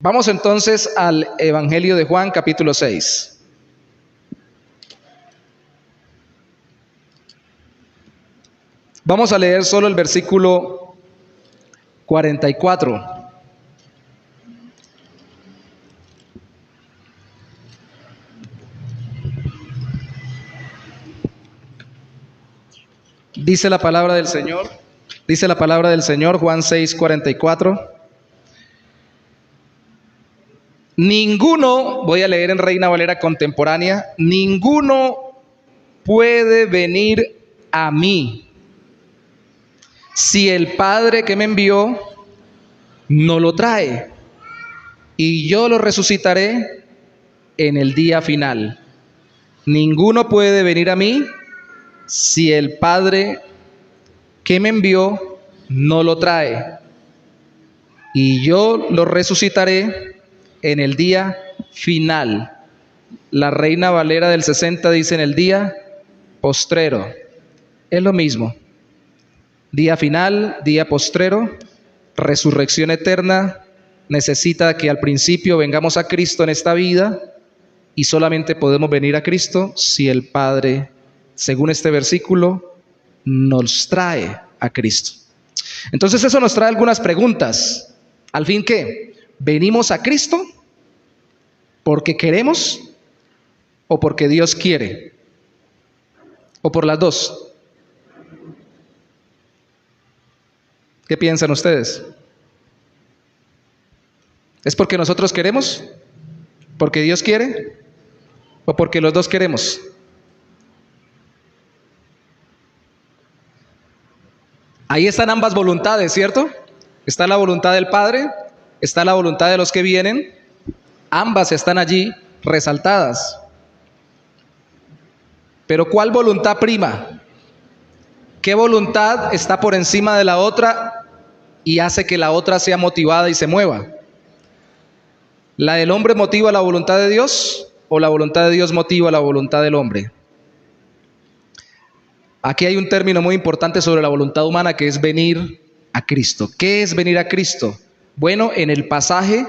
Vamos entonces al Evangelio de Juan, capítulo 6. Vamos a leer solo el versículo 44. Dice la palabra del Señor, Juan 6, 44. Ninguno, voy a leer en Reina Valera contemporánea, ninguno puede venir a mí si el Padre que me envió no lo trae, y yo lo resucitaré en el día final. Ninguno puede venir a mí si el Padre que me envió no lo trae, y yo lo resucitaré en el día final. La Reina Valera del 60 dice en el día postrero. Es lo mismo. Día final, día postrero, resurrección eterna. Necesita que al principio vengamos a Cristo en esta vida, y solamente podemos venir a Cristo si el Padre, según este versículo, nos trae a Cristo. Entonces eso nos trae algunas preguntas. ¿Al fin qué? ¿Venimos a Cristo porque queremos o porque Dios quiere? ¿O por las dos? ¿Qué piensan ustedes? ¿Es porque nosotros queremos? ¿Porque Dios quiere? ¿O porque los dos queremos? Ahí están ambas voluntades, ¿cierto? Está la voluntad del Padre, está la voluntad de los que vienen. Ambas están allí resaltadas. Pero ¿cuál voluntad prima? ¿Qué voluntad está por encima de la otra y hace que la otra sea motivada y se mueva? ¿La del hombre motiva la voluntad de Dios o la voluntad de Dios motiva la voluntad del hombre? Aquí hay un término muy importante sobre la voluntad humana, que es venir a Cristo. ¿Qué es venir a Cristo? Bueno, en el pasaje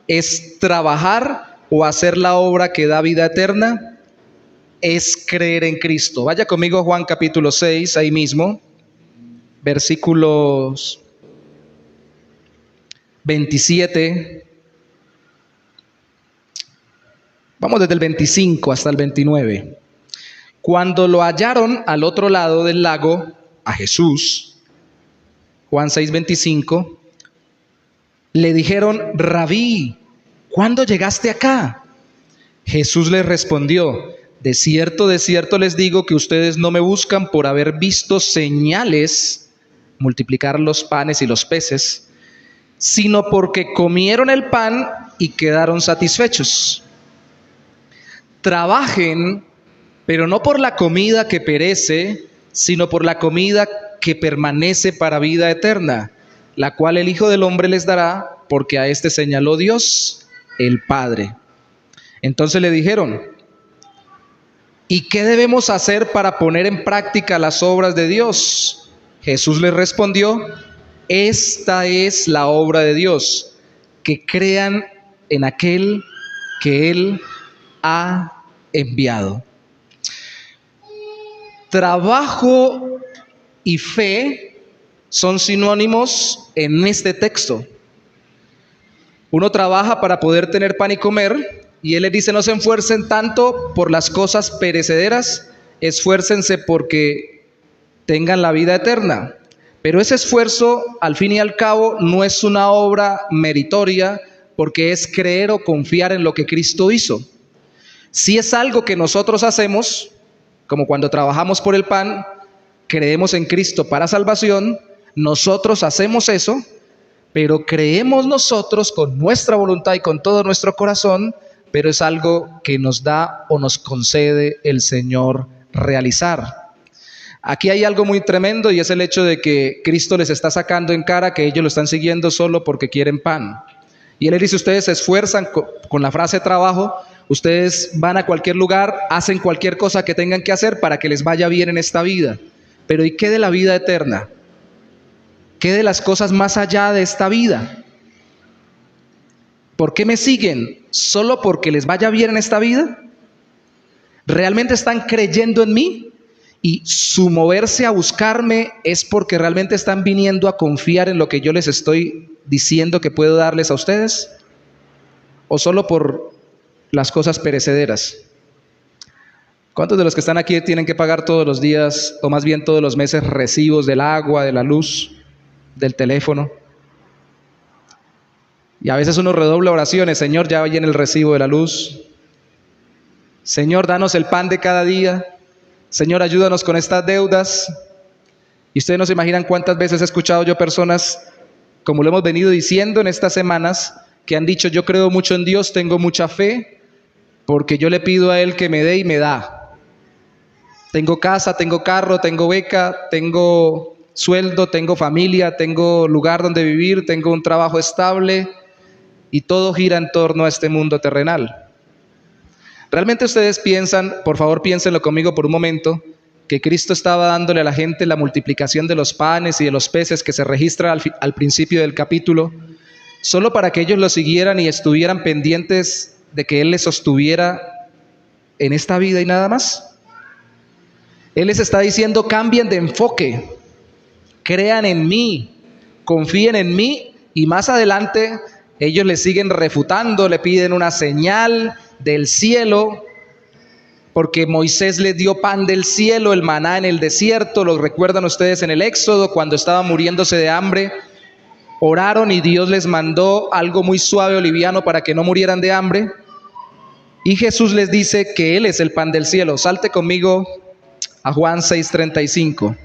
es trabajar o hacer la obra que da vida eterna, es creer en Cristo. Vaya conmigo a Juan capítulo 6, ahí mismo, versículos 27. Vamos desde el 25 hasta el 29. Cuando lo hallaron al otro lado del lago, a Jesús, Juan 6, 25, le dijeron: Rabí, ¿cuándo llegaste acá? Jesús les respondió: de cierto les digo que ustedes no me buscan por haber visto señales, multiplicar los panes y los peces, sino porque comieron el pan y quedaron satisfechos. Trabajen, pero no por la comida que perece, sino por la comida que permanece para vida eterna, la cual el Hijo del Hombre les dará, porque a éste señaló Dios, el Padre. Entonces le dijeron: ¿y qué debemos hacer para poner en práctica las obras de Dios? Jesús les respondió: esta es la obra de Dios, que crean en aquel que Él ha enviado. Trabajo y fe son sinónimos en este texto. Uno trabaja para poder tener pan y comer, y Él les dice: no se esfuercen tanto por las cosas perecederas, esfuércense porque tengan la vida eterna. Pero ese esfuerzo, al fin y al cabo, no es una obra meritoria, porque es creer o confiar en lo que Cristo hizo. Si es algo que nosotros hacemos, como cuando trabajamos por el pan, creemos en Cristo para salvación, nosotros hacemos eso, pero creemos nosotros con nuestra voluntad y con todo nuestro corazón, pero es algo que nos da o nos concede el Señor realizar. Aquí hay algo muy tremendo, y es el hecho de que Cristo les está sacando en cara que ellos lo están siguiendo solo porque quieren pan. Y Él les dice: ustedes se esfuerzan con la frase trabajo, ustedes van a cualquier lugar, hacen cualquier cosa que tengan que hacer para que les vaya bien en esta vida. Pero ¿y qué de la vida eterna? ¿Qué de las cosas más allá de esta vida? ¿Por qué me siguen? ¿Solo porque les vaya bien en esta vida? ¿Realmente están creyendo en mí? Y su moverse a buscarme es porque realmente están viniendo a confiar en lo que yo les estoy diciendo que puedo darles a ustedes, o solo por las cosas perecederas. ¿Cuántos de los que están aquí tienen que pagar todos los días, o más bien todos los meses, recibos del agua, de la luz, del teléfono? Y a veces uno redobla oraciones: Señor, ya viene el recibo de la luz. Señor, danos el pan de cada día. Señor, ayúdanos con estas deudas. Y ustedes no se imaginan cuántas veces he escuchado yo personas, como lo hemos venido diciendo en estas semanas, que han dicho: yo creo mucho en Dios, tengo mucha fe, porque yo le pido a Él que me dé y me da. Tengo casa, tengo carro, tengo beca, tengo sueldo, tengo familia, tengo lugar donde vivir, tengo un trabajo estable, y todo gira en torno a este mundo terrenal. ¿Realmente ustedes piensan, por favor piénsenlo conmigo por un momento, que Cristo estaba dándole a la gente la multiplicación de los panes y de los peces que se registra al principio del capítulo, solo para que ellos lo siguieran y estuvieran pendientes de que Él les sostuviera en esta vida y nada más? Él les está diciendo: cambien de enfoque, crean en mí, confíen en mí. Y más adelante ellos le siguen refutando, le piden una señal del cielo, porque Moisés les dio pan del cielo, el maná en el desierto. Lo recuerdan ustedes en el Éxodo, cuando estaban muriéndose de hambre, oraron y Dios les mandó algo muy suave o liviano para que no murieran de hambre. Y Jesús les dice que Él es el pan del cielo. Salte conmigo a Juan 6:35.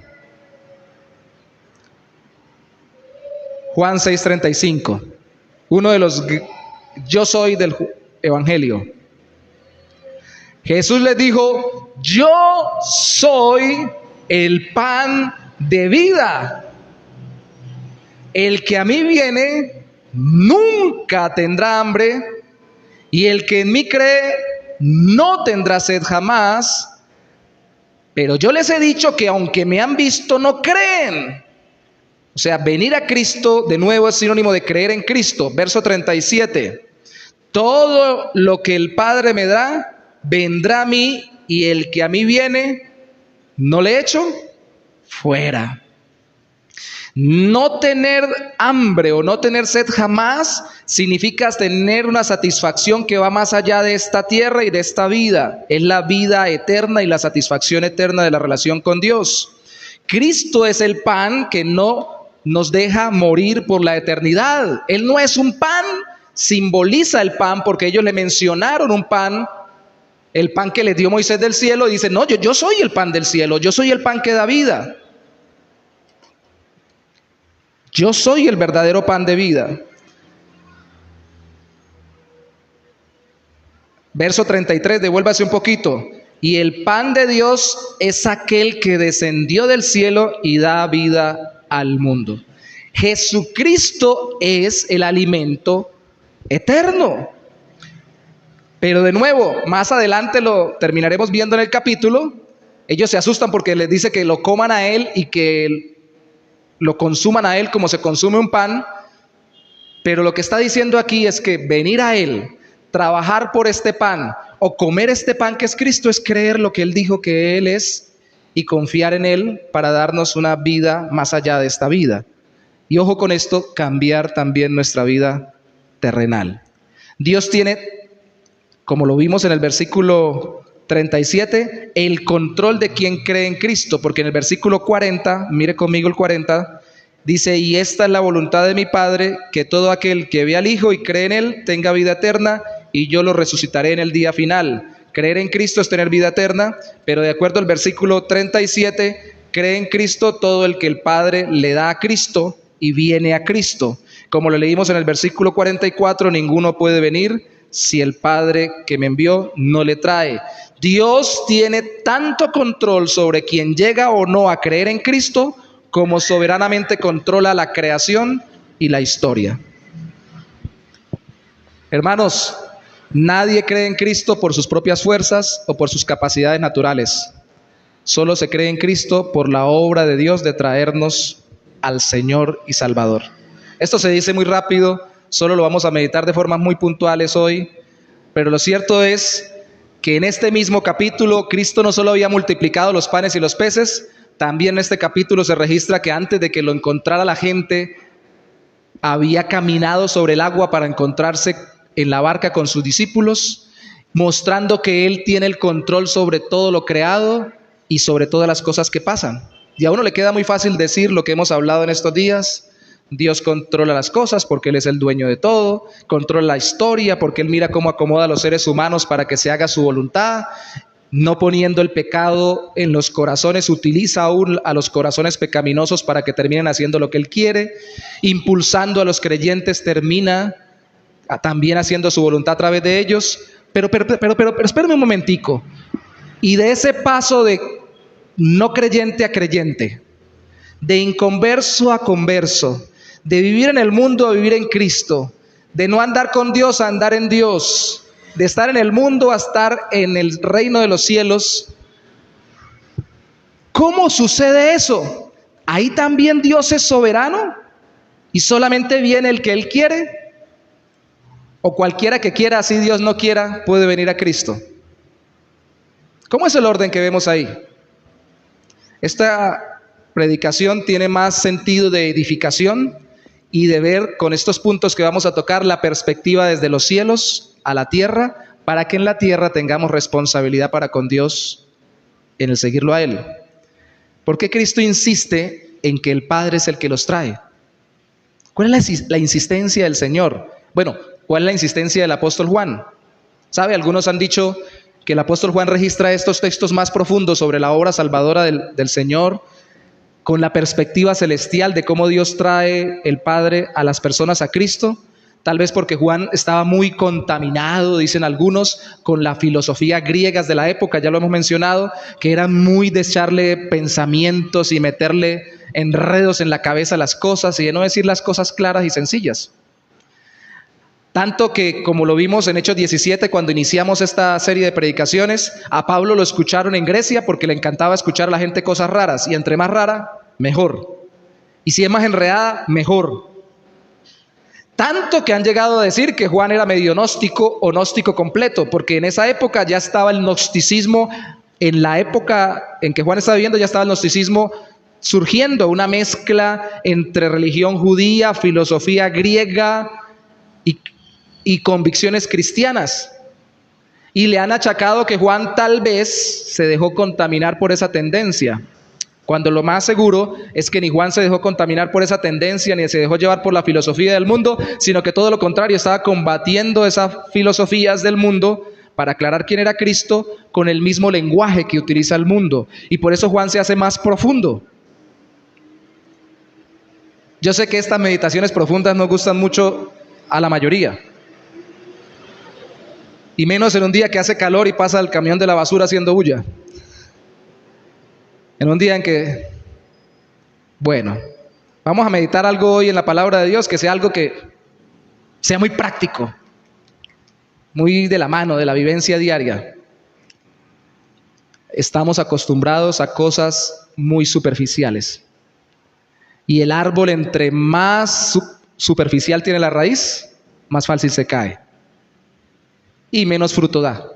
Juan 6:35, uno de los yo soy del Evangelio. Jesús les dijo: yo soy el pan de vida. El que a mí viene nunca tendrá hambre, y el que en mí cree no tendrá sed jamás. Pero yo les he dicho que aunque me han visto, no creen. O sea, venir a Cristo de nuevo es sinónimo de creer en Cristo. Verso 37. Todo lo que el Padre me da vendrá a mí, y el que a mí viene no le echo fuera. No tener hambre o no tener sed jamás significa tener una satisfacción que va más allá de esta tierra y de esta vida. Es la vida eterna y la satisfacción eterna de la relación con Dios. Cristo es el pan que no nos deja morir por la eternidad. Él no es un pan, simboliza el pan, porque ellos le mencionaron un pan, el pan que les dio Moisés del cielo. Y dice: no, yo soy el pan del cielo, yo soy el pan que da vida. Yo soy el verdadero pan de vida. Verso 33, devuélvase un poquito. Y el pan de Dios es aquel que descendió del cielo y da vida al mundo. Jesucristo es el alimento eterno. Pero de nuevo, más adelante lo terminaremos viendo en el capítulo. Ellos se asustan porque les dice que lo coman a Él y que lo consuman a Él como se consume un pan. Pero lo que está diciendo aquí es que venir a Él, trabajar por este pan o comer este pan que es Cristo, es creer lo que Él dijo que Él es y confiar en Él para darnos una vida más allá de esta vida. Y ojo con esto, cambiar también nuestra vida terrenal. Dios tiene, como lo vimos en el versículo 37, el control de quien cree en Cristo, porque en el versículo 40, mire conmigo el 40, dice: y esta es la voluntad de mi Padre, que todo aquel que ve al Hijo y cree en Él tenga vida eterna, y yo lo resucitaré en el día final. Creer en Cristo es tener vida eterna, pero de acuerdo al versículo 37, cree en Cristo todo el que el Padre le da a Cristo y viene a Cristo. Como lo leímos en el versículo 44, ninguno puede venir si el Padre que me envió no le trae. Dios tiene tanto control sobre quien llega o no a creer en Cristo, como soberanamente controla la creación y la historia. Hermanos, nadie cree en Cristo por sus propias fuerzas o por sus capacidades naturales. Solo se cree en Cristo por la obra de Dios de traernos al Señor y Salvador. Esto se dice muy rápido, solo lo vamos a meditar de formas muy puntuales hoy, pero lo cierto es que en este mismo capítulo Cristo no solo había multiplicado los panes y los peces, también en este capítulo se registra que antes de que lo encontrara la gente, había caminado sobre el agua para encontrarse en la barca con sus discípulos, mostrando que Él tiene el control sobre todo lo creado y sobre todas las cosas que pasan. Y a uno le queda muy fácil decir lo que hemos hablado en estos días: Dios controla las cosas porque Él es el dueño de todo, controla la historia porque Él mira cómo acomoda a los seres humanos para que se haga su voluntad, no poniendo el pecado en los corazones, utiliza aún a los corazones pecaminosos para que terminen haciendo lo que Él quiere, impulsando a los creyentes, termina también haciendo su voluntad a través de ellos. Pero espérame un momentico. Y de ese paso de no creyente a creyente, de inconverso a converso, de vivir en el mundo a vivir en Cristo, de no andar con Dios a andar en Dios, de estar en el mundo a estar en el reino de los cielos, ¿cómo sucede eso? Ahí también Dios es soberano y solamente viene el que Él quiere, o cualquiera que quiera, así Dios no quiera, puede venir a Cristo. ¿Cómo es el orden que vemos ahí? Esta predicación tiene más sentido de edificación y de ver con estos puntos que vamos a tocar la perspectiva desde los cielos a la tierra, para que en la tierra tengamos responsabilidad para con Dios en el seguirlo a Él. ¿Por qué Cristo insiste en que el Padre es el que los trae? ¿Cuál es la insistencia del Señor? Bueno, ¿cuál es la insistencia del apóstol Juan? ¿Sabe? Algunos han dicho que el apóstol Juan registra estos textos más profundos sobre la obra salvadora del Señor con la perspectiva celestial de cómo Dios trae el Padre a las personas a Cristo. Tal vez porque Juan estaba muy contaminado, dicen algunos, con la filosofía griegas de la época, ya lo hemos mencionado, que eran muy de echarle pensamientos y meterle enredos en la cabeza a las cosas y de no decir las cosas claras y sencillas. Tanto que, como lo vimos en Hechos 17, cuando iniciamos esta serie de predicaciones, a Pablo lo escucharon en Grecia porque le encantaba escuchar a la gente cosas raras, y entre más rara, mejor. Y si es más enredada, mejor. Tanto que han llegado a decir que Juan era medio gnóstico o gnóstico completo, porque en esa época ya estaba el gnosticismo, en la época en que Juan estaba viviendo ya estaba el gnosticismo surgiendo, una mezcla entre religión judía, filosofía griega y convicciones cristianas. Y le han achacado que Juan tal vez se dejó contaminar por esa tendencia, cuando lo más seguro es que ni Juan se dejó contaminar por esa tendencia, ni se dejó llevar por la filosofía del mundo, sino que todo lo contrario, estaba combatiendo esas filosofías del mundo para aclarar quién era Cristo con el mismo lenguaje que utiliza el mundo. Y por eso Juan se hace más profundo. Yo sé que estas meditaciones profundas no gustan mucho a la mayoría, y menos en un día que hace calor y pasa el camión de la basura haciendo bulla. En un día en que, bueno, vamos a meditar algo hoy en la palabra de Dios, que sea algo que sea muy práctico, muy de la mano, de la vivencia diaria. Estamos acostumbrados a cosas muy superficiales. Y el árbol, entre más superficial tiene la raíz, más fácil se cae. Y menos fruto da.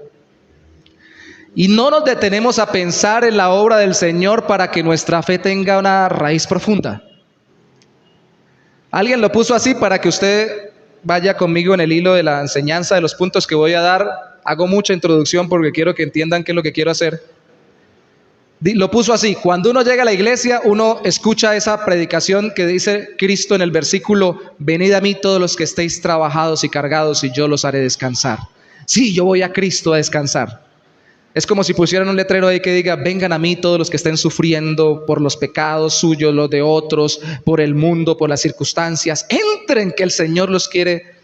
Y no nos detenemos a pensar en la obra del Señor para que nuestra fe tenga una raíz profunda. Alguien lo puso así para que usted vaya conmigo en el hilo de la enseñanza de los puntos que voy a dar. Hago mucha introducción porque quiero que entiendan qué es lo que quiero hacer. Lo puso así: cuando uno llega a la iglesia, uno escucha esa predicación que dice Cristo en el versículo: venid a mí todos los que estéis trabajados y cargados y yo los haré descansar. Sí, yo voy a Cristo a descansar. Es como si pusieran un letrero ahí que diga: vengan a mí todos los que estén sufriendo por los pecados suyos, los de otros, por el mundo, por las circunstancias. Entren, que el Señor los quiere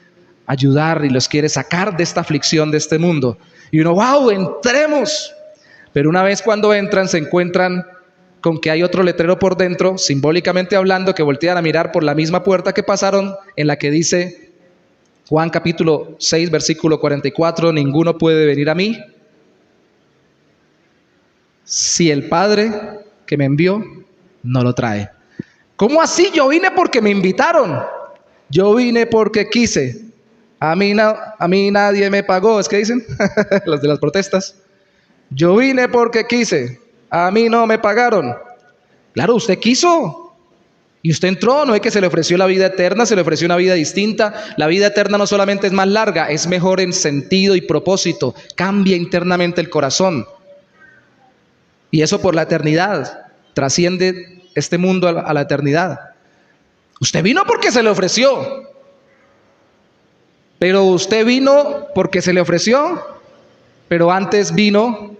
ayudar y los quiere sacar de esta aflicción de este mundo. Y uno, wow, entremos. Pero una vez cuando entran, se encuentran con que hay otro letrero por dentro, simbólicamente hablando, que voltean a mirar por la misma puerta que pasaron, en la que dice Juan capítulo 6, versículo 44, ninguno puede venir a mí si el Padre que me envió no lo trae. ¿Cómo así? Yo vine porque me invitaron. Yo vine porque quise. A mí nadie me pagó, es que dicen los de las protestas. Yo vine porque quise. A mí no me pagaron. Claro, usted quiso. Y usted entró, no es que se le ofreció la vida eterna, se le ofreció una vida distinta. La vida eterna no solamente es más larga, es mejor en sentido y propósito. Cambia internamente el corazón. Y eso por la eternidad. Trasciende este mundo a la eternidad. Usted vino porque se le ofreció. Pero usted vino porque se le ofreció. Pero antes vino,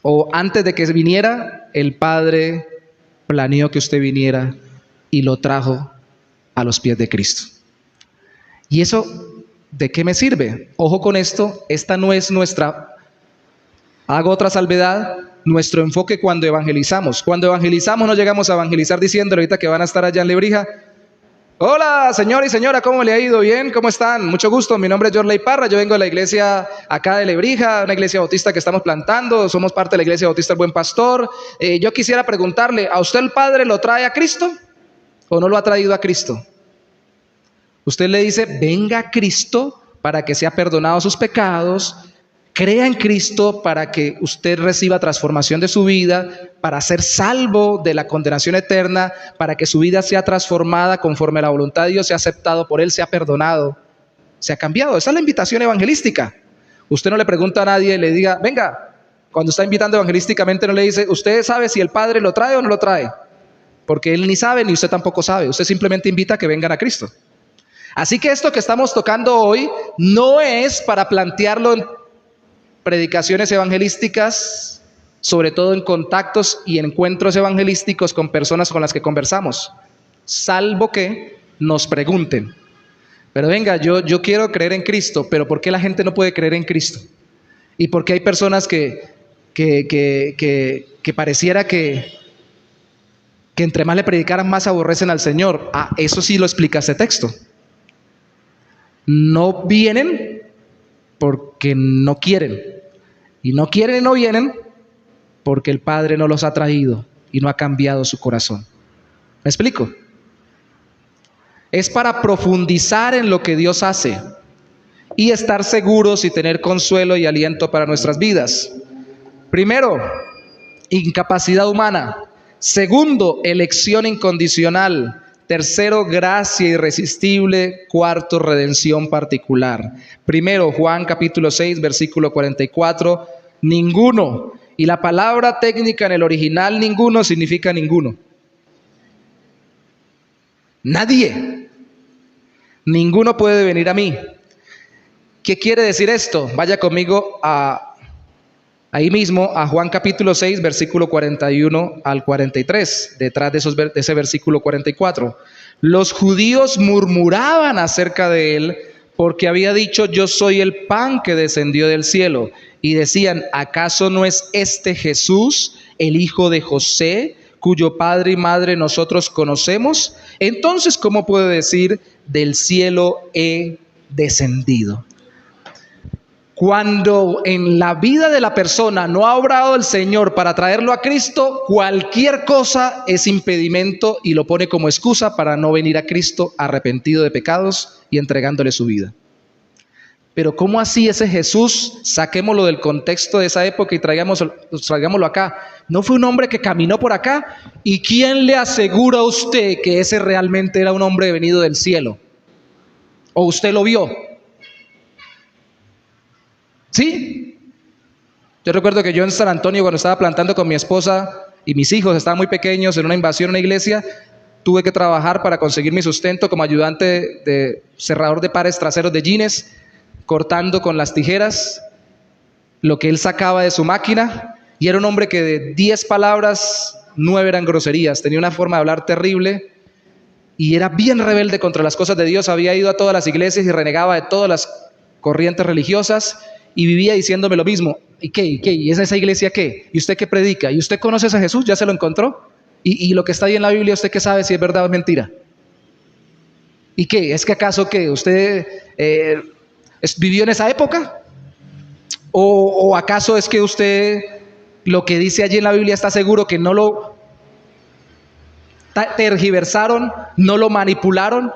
o antes de que viniera, el Padre planeó que usted viniera y lo trajo a los pies de Cristo. ¿Y eso de qué me sirve? Ojo con esto, esta no es nuestra, hago otra salvedad, nuestro enfoque cuando evangelizamos. Cuando evangelizamos no llegamos a evangelizar diciendo ahorita que van a estar allá en Lebrija: hola señor y señora, ¿cómo le ha ido? ¿Bien? ¿Cómo están? Mucho gusto, mi nombre es Jorley Parra, yo vengo de la iglesia acá de Lebrija, una iglesia bautista que estamos plantando, somos parte de la iglesia bautista El Buen Pastor. Yo quisiera preguntarle, ¿a usted el Padre lo trae a Cristo o no lo ha traído a Cristo? Usted le dice, venga a Cristo para que sea perdonado sus pecados, crea en Cristo para que usted reciba transformación de su vida, para ser salvo de la condenación eterna, para que su vida sea transformada conforme a la voluntad de Dios, sea aceptado por Él, sea perdonado, sea cambiado. Esa es la invitación evangelística. Usted no le pregunta a nadie, le diga, venga, cuando está invitando evangelísticamente no le dice, ¿usted sabe si el Padre lo trae o no lo trae? Porque Él ni sabe, ni usted tampoco sabe. Usted simplemente invita a que vengan a Cristo. Así que esto que estamos tocando hoy no es para plantearlo en predicaciones evangelísticas, sobre todo en contactos y encuentros evangelísticos con personas con las que conversamos, salvo que nos pregunten, pero venga, yo quiero creer en Cristo, pero ¿por qué la gente no puede creer en Cristo? ¿Y por qué hay personas que pareciera que entre más le predicaran más aborrecen al Señor? Eso sí lo explica este texto. No vienen porque no quieren. Y no quieren y no vienen porque el Padre no los ha traído y no ha cambiado su corazón. ¿Me explico? Es para profundizar en lo que Dios hace y estar seguros y tener consuelo y aliento para nuestras vidas. Primero, incapacidad humana. Segundo, elección incondicional. Tercero, gracia irresistible. Cuarto, redención particular. Primero, Juan capítulo 6, versículo 44. Ninguno. Y la palabra técnica en el original ninguno significa ninguno. Nadie. Ninguno puede venir a mí. ¿Qué quiere decir esto? Vaya conmigo ahí mismo a Juan capítulo 6, versículo 41 al 43, detrás de ese versículo 44. Los judíos murmuraban acerca de él porque había dicho, yo soy el pan que descendió del cielo. Y decían, ¿acaso no es este Jesús, el hijo de José, cuyo padre y madre nosotros conocemos? Entonces, ¿cómo puede decir, del cielo he descendido? Cuando en la vida de la persona no ha obrado el Señor para traerlo a Cristo, cualquier cosa es impedimento y lo pone como excusa para no venir a Cristo arrepentido de pecados y entregándole su vida. Pero ¿cómo así ese Jesús? Saquémoslo del contexto de esa época y traigámoslo acá. ¿No fue un hombre que caminó por acá? ¿Y quién le asegura a usted que ese realmente era un hombre venido del cielo? ¿O usted lo vio? ¿Sí? Yo recuerdo que yo en San Antonio, cuando estaba plantando con mi esposa y mis hijos, estaban muy pequeños, en una invasión a una iglesia, tuve que trabajar para conseguir mi sustento como ayudante de cerrador de pares traseros de jeans, cortando con las tijeras lo que él sacaba de su máquina, y era un hombre que de 10 palabras, 9 eran groserías, tenía una forma de hablar terrible y era bien rebelde contra las cosas de Dios, había ido a todas las iglesias y renegaba de todas las corrientes religiosas y vivía diciéndome lo mismo. ¿Y qué? ¿Y qué? ¿Y es esa iglesia qué? ¿Y usted qué predica? ¿Y usted conoce a ese Jesús? ¿Ya se lo encontró? ¿Y lo que está ahí en la Biblia, usted qué sabe si es verdad o es mentira? ¿Y qué? ¿Es que acaso que usted vivió en esa época? ¿O acaso es que usted lo que dice allí en la Biblia está seguro que no lo tergiversaron, no lo manipularon?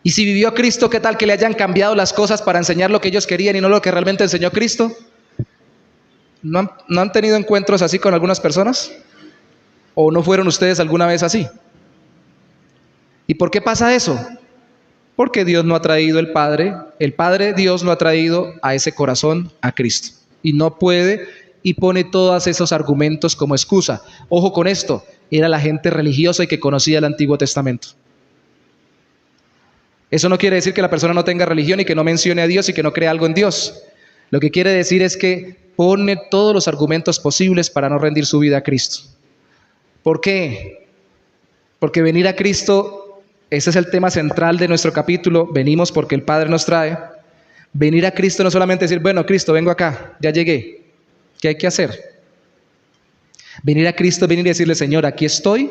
Y si vivió Cristo, ¿qué tal que le hayan cambiado las cosas para enseñar lo que ellos querían y no lo que realmente enseñó Cristo? ¿No han tenido encuentros así con algunas personas? ¿O no fueron ustedes alguna vez así? ¿Y por qué pasa eso? Porque Dios no ha traído el Padre Dios no ha traído a ese corazón a Cristo. Y no puede, y pone todos esos argumentos como excusa. Ojo con esto, era la gente religiosa y que conocía el Antiguo Testamento. Eso no quiere decir que la persona no tenga religión y que no mencione a Dios y que no crea algo en Dios. Lo que quiere decir es que pone todos los argumentos posibles para no rendir su vida a Cristo. ¿Por qué? Porque venir a Cristo, ese es el tema central de nuestro capítulo, venimos porque el Padre nos trae. Venir a Cristo no solamente decir, bueno, Cristo, vengo acá, ya llegué, ¿qué hay que hacer? Venir a Cristo es venir y decirle, Señor, aquí estoy,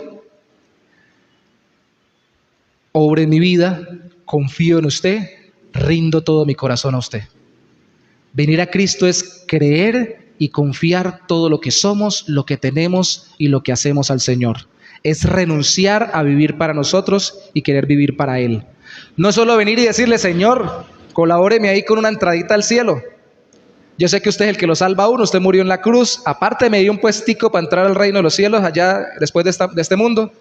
obre mi vida, confío en usted, rindo todo mi corazón a usted. Venir a Cristo es creer y confiar todo lo que somos, lo que tenemos y lo que hacemos al Señor. Es renunciar a vivir para nosotros y querer vivir para Él. No es solo venir y decirle, Señor, colabóreme ahí con una entradita al cielo. Yo sé que usted es el que lo salva a uno, usted murió en la cruz, aparte me dio un puestico para entrar al reino de los cielos allá después de este mundo.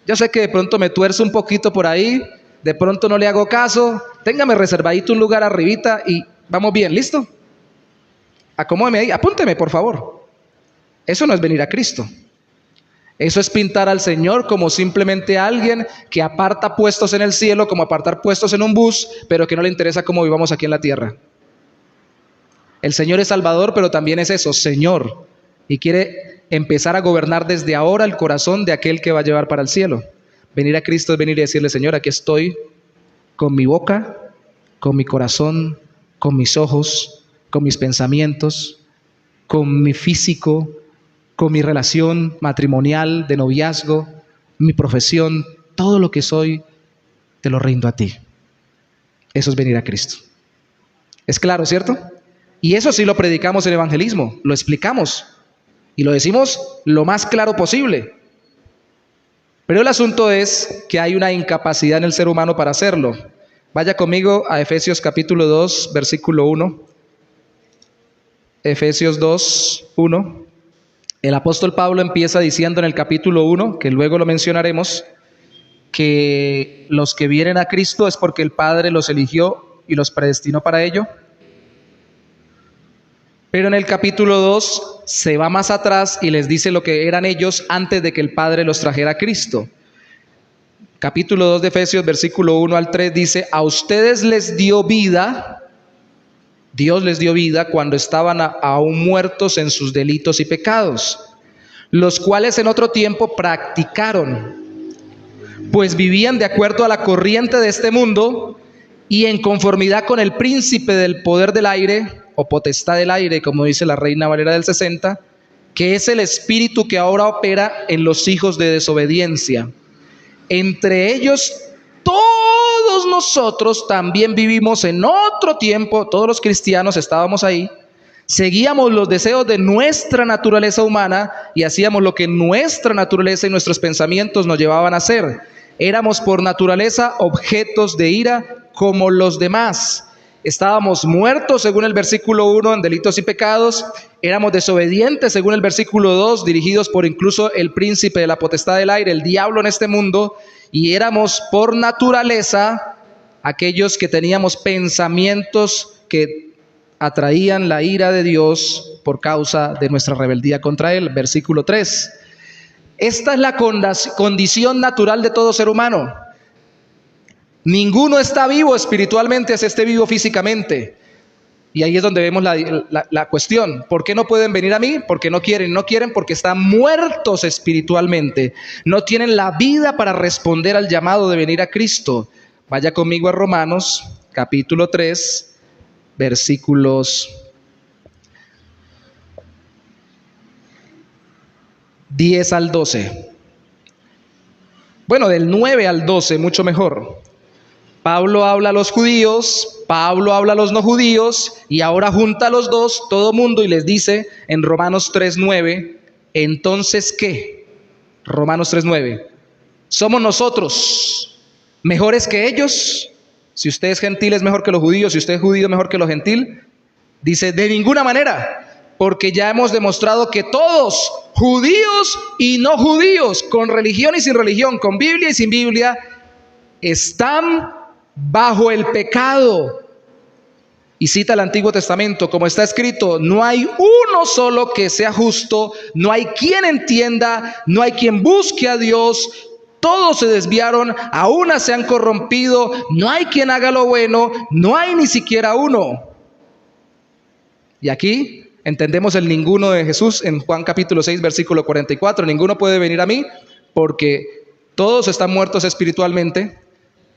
Yo sé que de pronto me tuerzo un poquito por ahí, de pronto no le hago caso, téngame reservadito un lugar arribita y vamos bien, ¿listo? Acomódeme ahí, apúnteme por favor. Eso no es venir a Cristo. Eso es pintar al Señor como simplemente alguien que aparta puestos en el cielo, como apartar puestos en un bus, pero que no le interesa cómo vivamos aquí en la tierra. El Señor es Salvador, pero también es eso, Señor. Y quiere empezar a gobernar desde ahora el corazón de aquel que va a llevar para el cielo. Venir a Cristo es venir y decirle, Señor, aquí estoy con mi boca, con mi corazón, con mis ojos, con mis pensamientos, con mi físico, con mi relación matrimonial, de noviazgo, mi profesión, todo lo que soy, te lo rindo a ti. Eso es venir a Cristo. ¿Es claro, cierto? Y eso sí lo predicamos en evangelismo, lo explicamos y lo decimos lo más claro posible. Pero el asunto es que hay una incapacidad en el ser humano para hacerlo. Vaya conmigo a Efesios capítulo 2, versículo 1. Efesios 2, 1. El apóstol Pablo empieza diciendo en el capítulo 1, que luego lo mencionaremos, que los que vienen a Cristo es porque el Padre los eligió y los predestinó para ello. Pero en el capítulo 2 se va más atrás y les dice lo que eran ellos antes de que el Padre los trajera a Cristo. Capítulo 2 de Efesios, versículo 1 al 3 dice, a ustedes les dio vida, Dios les dio vida cuando estaban aún muertos en sus delitos y pecados, los cuales en otro tiempo practicaron, pues vivían de acuerdo a la corriente de este mundo y en conformidad con el príncipe del poder del aire, o potestad del aire, como dice la Reina Valera del 60, que es el espíritu que ahora opera en los hijos de desobediencia. Entre ellos, todos nosotros también vivimos en otro tiempo, todos los cristianos estábamos ahí, seguíamos los deseos de nuestra naturaleza humana y hacíamos lo que nuestra naturaleza y nuestros pensamientos nos llevaban a hacer. Éramos por naturaleza objetos de ira como los demás. Estábamos muertos según el versículo 1 en delitos y pecados, éramos desobedientes según el versículo 2, dirigidos por incluso el príncipe de la potestad del aire, el diablo en este mundo, y éramos por naturaleza aquellos que teníamos pensamientos que atraían la ira de Dios por causa de nuestra rebeldía contra Él. Versículo 3. Esta es la condición natural de todo ser humano. Ninguno está vivo espiritualmente, así esté vivo físicamente. Y ahí es donde vemos la cuestión. ¿Por qué no pueden venir a mí? Porque no quieren. No quieren porque están muertos espiritualmente. No tienen la vida para responder al llamado de venir a Cristo. Vaya conmigo a Romanos, capítulo 3, versículos 10 al 12. Bueno, del 9 al 12, mucho mejor. Pablo habla a los judíos, Pablo habla a los no judíos y ahora junta a los dos, todo mundo, y les dice en Romanos 3:9, entonces ¿qué? Romanos 3:9, ¿somos nosotros mejores que ellos? Si usted es gentil es mejor que los judíos, si usted es judío es mejor que los gentil. Dice, de ninguna manera, porque ya hemos demostrado que todos, judíos y no judíos, con religión y sin religión, con Biblia y sin Biblia, están bajo el pecado. Y cita el Antiguo Testamento, como está escrito, no hay uno solo que sea justo, no hay quien entienda, no hay quien busque a Dios, todos se desviaron, a una se han corrompido, no hay quien haga lo bueno, no hay ni siquiera uno. Y aquí entendemos el ninguno de Jesús en Juan capítulo 6, versículo 44, ninguno puede venir a mí porque todos están muertos espiritualmente,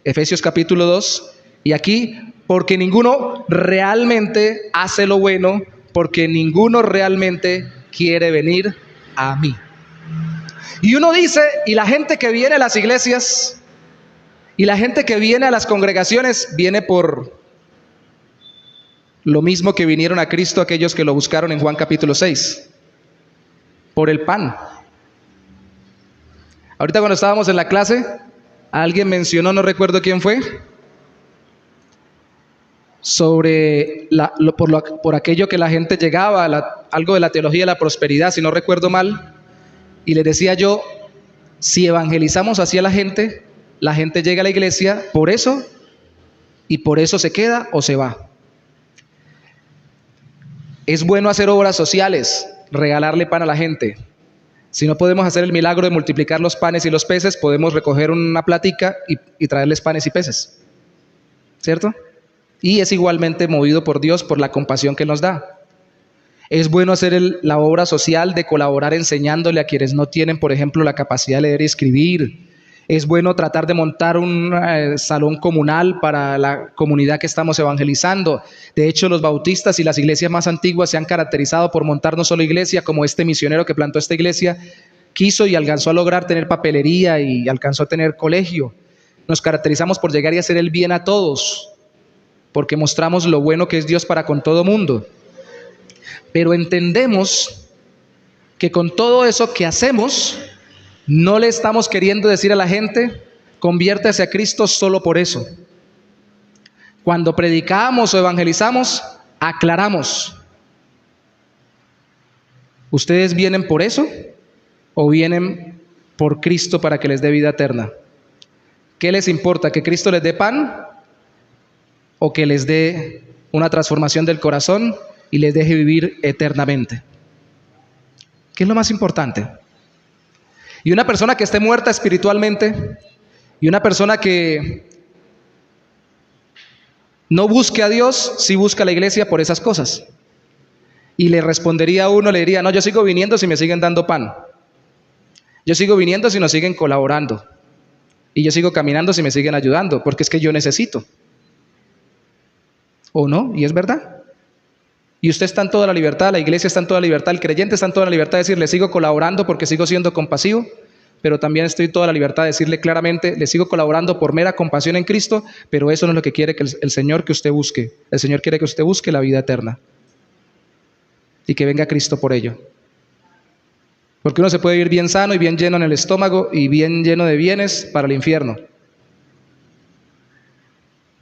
Efesios capítulo 2, y aquí porque ninguno realmente hace lo bueno, porque ninguno realmente quiere venir a mí. Y uno dice, y la gente que viene a las iglesias, y la gente que viene a las congregaciones, viene por lo mismo que vinieron a Cristo aquellos que lo buscaron en Juan capítulo 6, por el pan. Ahorita cuando estábamos en la clase, alguien mencionó, no recuerdo quién fue, sobre por aquello que la gente llegaba, algo de la teología de la prosperidad, si no recuerdo mal, y le decía yo, si evangelizamos así a la gente llega a la iglesia por eso, y por eso se queda o se va. Es bueno hacer obras sociales, regalarle pan a la gente. Si no podemos hacer el milagro de multiplicar los panes y los peces, podemos recoger una platica y traerles panes y peces, ¿cierto? Y es igualmente movido por Dios por la compasión que nos da. Es bueno hacer la obra social de colaborar enseñándole a quienes no tienen, por ejemplo, la capacidad de leer y escribir. Es bueno tratar de montar un salón comunal para la comunidad que estamos evangelizando. De hecho, los bautistas y las iglesias más antiguas se han caracterizado por montar no solo iglesia, como este misionero que plantó esta iglesia quiso y alcanzó a lograr tener papelería y alcanzó a tener colegio. Nos caracterizamos por llegar y hacer el bien a todos, porque mostramos lo bueno que es Dios para con todo mundo. Pero entendemos que con todo eso que hacemos, no le estamos queriendo decir a la gente, conviértase a Cristo solo por eso. Cuando predicamos o evangelizamos, aclaramos. ¿Ustedes vienen por eso o vienen por Cristo para que les dé vida eterna? ¿Qué les importa? ¿Que Cristo les dé pan o que les dé una transformación del corazón y les deje vivir eternamente? ¿Qué es lo más importante? Y una persona que esté muerta espiritualmente y una persona que no busque a Dios, sí busca a la iglesia por esas cosas. Y le respondería a uno, le diría, no, yo sigo viniendo si me siguen dando pan. Yo sigo viniendo si nos siguen colaborando. Y yo sigo caminando si me siguen ayudando, porque es que yo necesito. ¿O no? Y es verdad. Y usted está en toda la libertad, la iglesia está en toda la libertad, el creyente está en toda la libertad de decirle, sigo colaborando porque sigo siendo compasivo, pero también estoy en toda la libertad de decirle claramente, le sigo colaborando por mera compasión en Cristo, pero eso no es lo que quiere que el Señor que usted busque. El Señor quiere que usted busque la vida eterna y que venga Cristo por ello. Porque uno se puede vivir bien sano y bien lleno en el estómago y bien lleno de bienes para el infierno.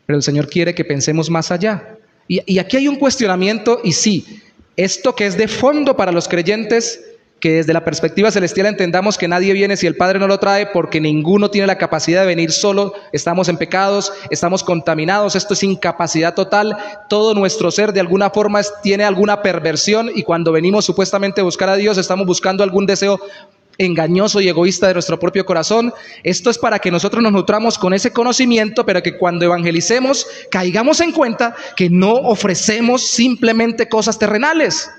Pero el Señor quiere que pensemos más allá. Y aquí hay un cuestionamiento, y sí, esto que es de fondo para los creyentes, que desde la perspectiva celestial entendamos que nadie viene si el Padre no lo trae, porque ninguno tiene la capacidad de venir solo, estamos en pecados, estamos contaminados, esto es incapacidad total, todo nuestro ser de alguna forma tiene alguna perversión, y cuando venimos supuestamente a buscar a Dios, estamos buscando algún deseo engañoso y egoísta de nuestro propio corazón. Esto es para que nosotros nos nutramos con ese conocimiento, pero que cuando evangelicemos caigamos en cuenta que no ofrecemos simplemente cosas terrenales.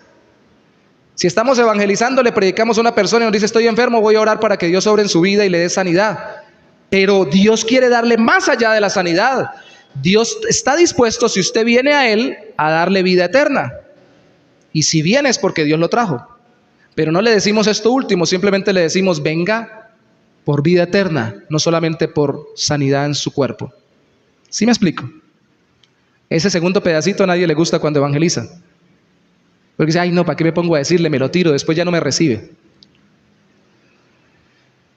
Si estamos evangelizando, le predicamos a una persona y nos dice, estoy enfermo, voy a orar para que Dios obre en su vida y le dé sanidad. Pero Dios quiere darle más allá de la sanidad. Dios está dispuesto, si usted viene a Él, a darle vida eterna. Y si viene es porque Dios lo trajo. Pero no le decimos esto último, simplemente le decimos, venga por vida eterna, no solamente por sanidad en su cuerpo. ¿Sí me explico? Ese segundo pedacito a nadie le gusta cuando evangeliza. Porque dice, ay no, ¿para qué me pongo a decirle? Me lo tiro, después ya no me recibe.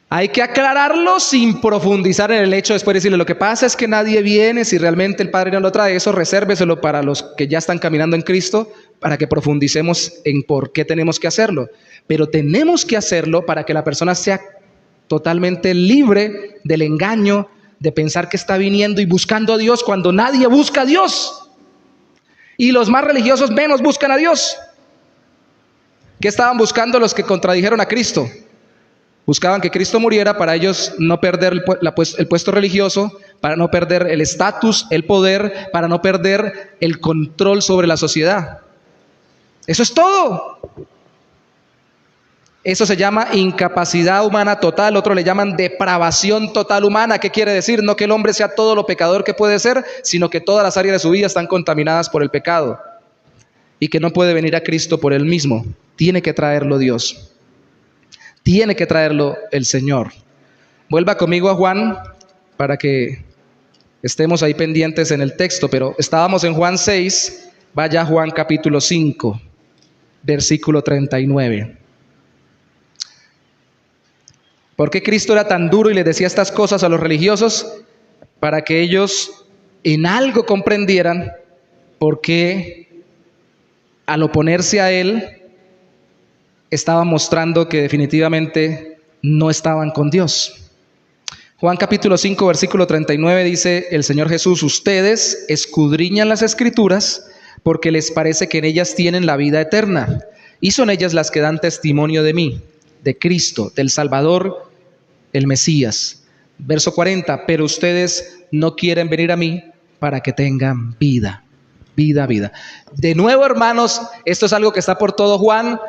Hay que aclararlo sin profundizar en el hecho, después decirle, lo que pasa es que nadie viene, si realmente el Padre no lo trae, eso resérveselo para los que ya están caminando en Cristo, para que profundicemos en por qué tenemos que hacerlo. Pero tenemos que hacerlo para que la persona sea totalmente libre del engaño, de pensar que está viniendo y buscando a Dios cuando nadie busca a Dios. Y los más religiosos menos buscan a Dios. ¿Qué estaban buscando los que contradijeron a Cristo? Buscaban que Cristo muriera para ellos no perder el puesto religioso, para no perder el estatus, el poder, para no perder el control sobre la sociedad. Eso es todo. Eso se llama incapacidad humana total, otros le llaman depravación total humana. ¿Qué quiere decir? No que el hombre sea todo lo pecador que puede ser, sino que todas las áreas de su vida están contaminadas por el pecado y que no puede venir a Cristo por él mismo. Tiene que traerlo Dios. Tiene que traerlo el Señor. Vuelva conmigo a Juan para que estemos ahí pendientes en el texto, pero estábamos en Juan 6, vaya a Juan capítulo 5, versículo 39. ¿Por qué Cristo era tan duro y le decía estas cosas a los religiosos? Para que ellos en algo comprendieran por qué al oponerse a Él estaba mostrando que definitivamente no estaban con Dios. Juan capítulo 5, versículo 39 dice el Señor Jesús: ustedes escudriñan las Escrituras porque les parece que en ellas tienen la vida eterna, y son ellas las que dan testimonio de mí, de Cristo, del Salvador, el Mesías. Verso 40, pero ustedes no quieren venir a mí para que tengan vida. Vida. De nuevo, hermanos, esto es algo que está por todo Juan.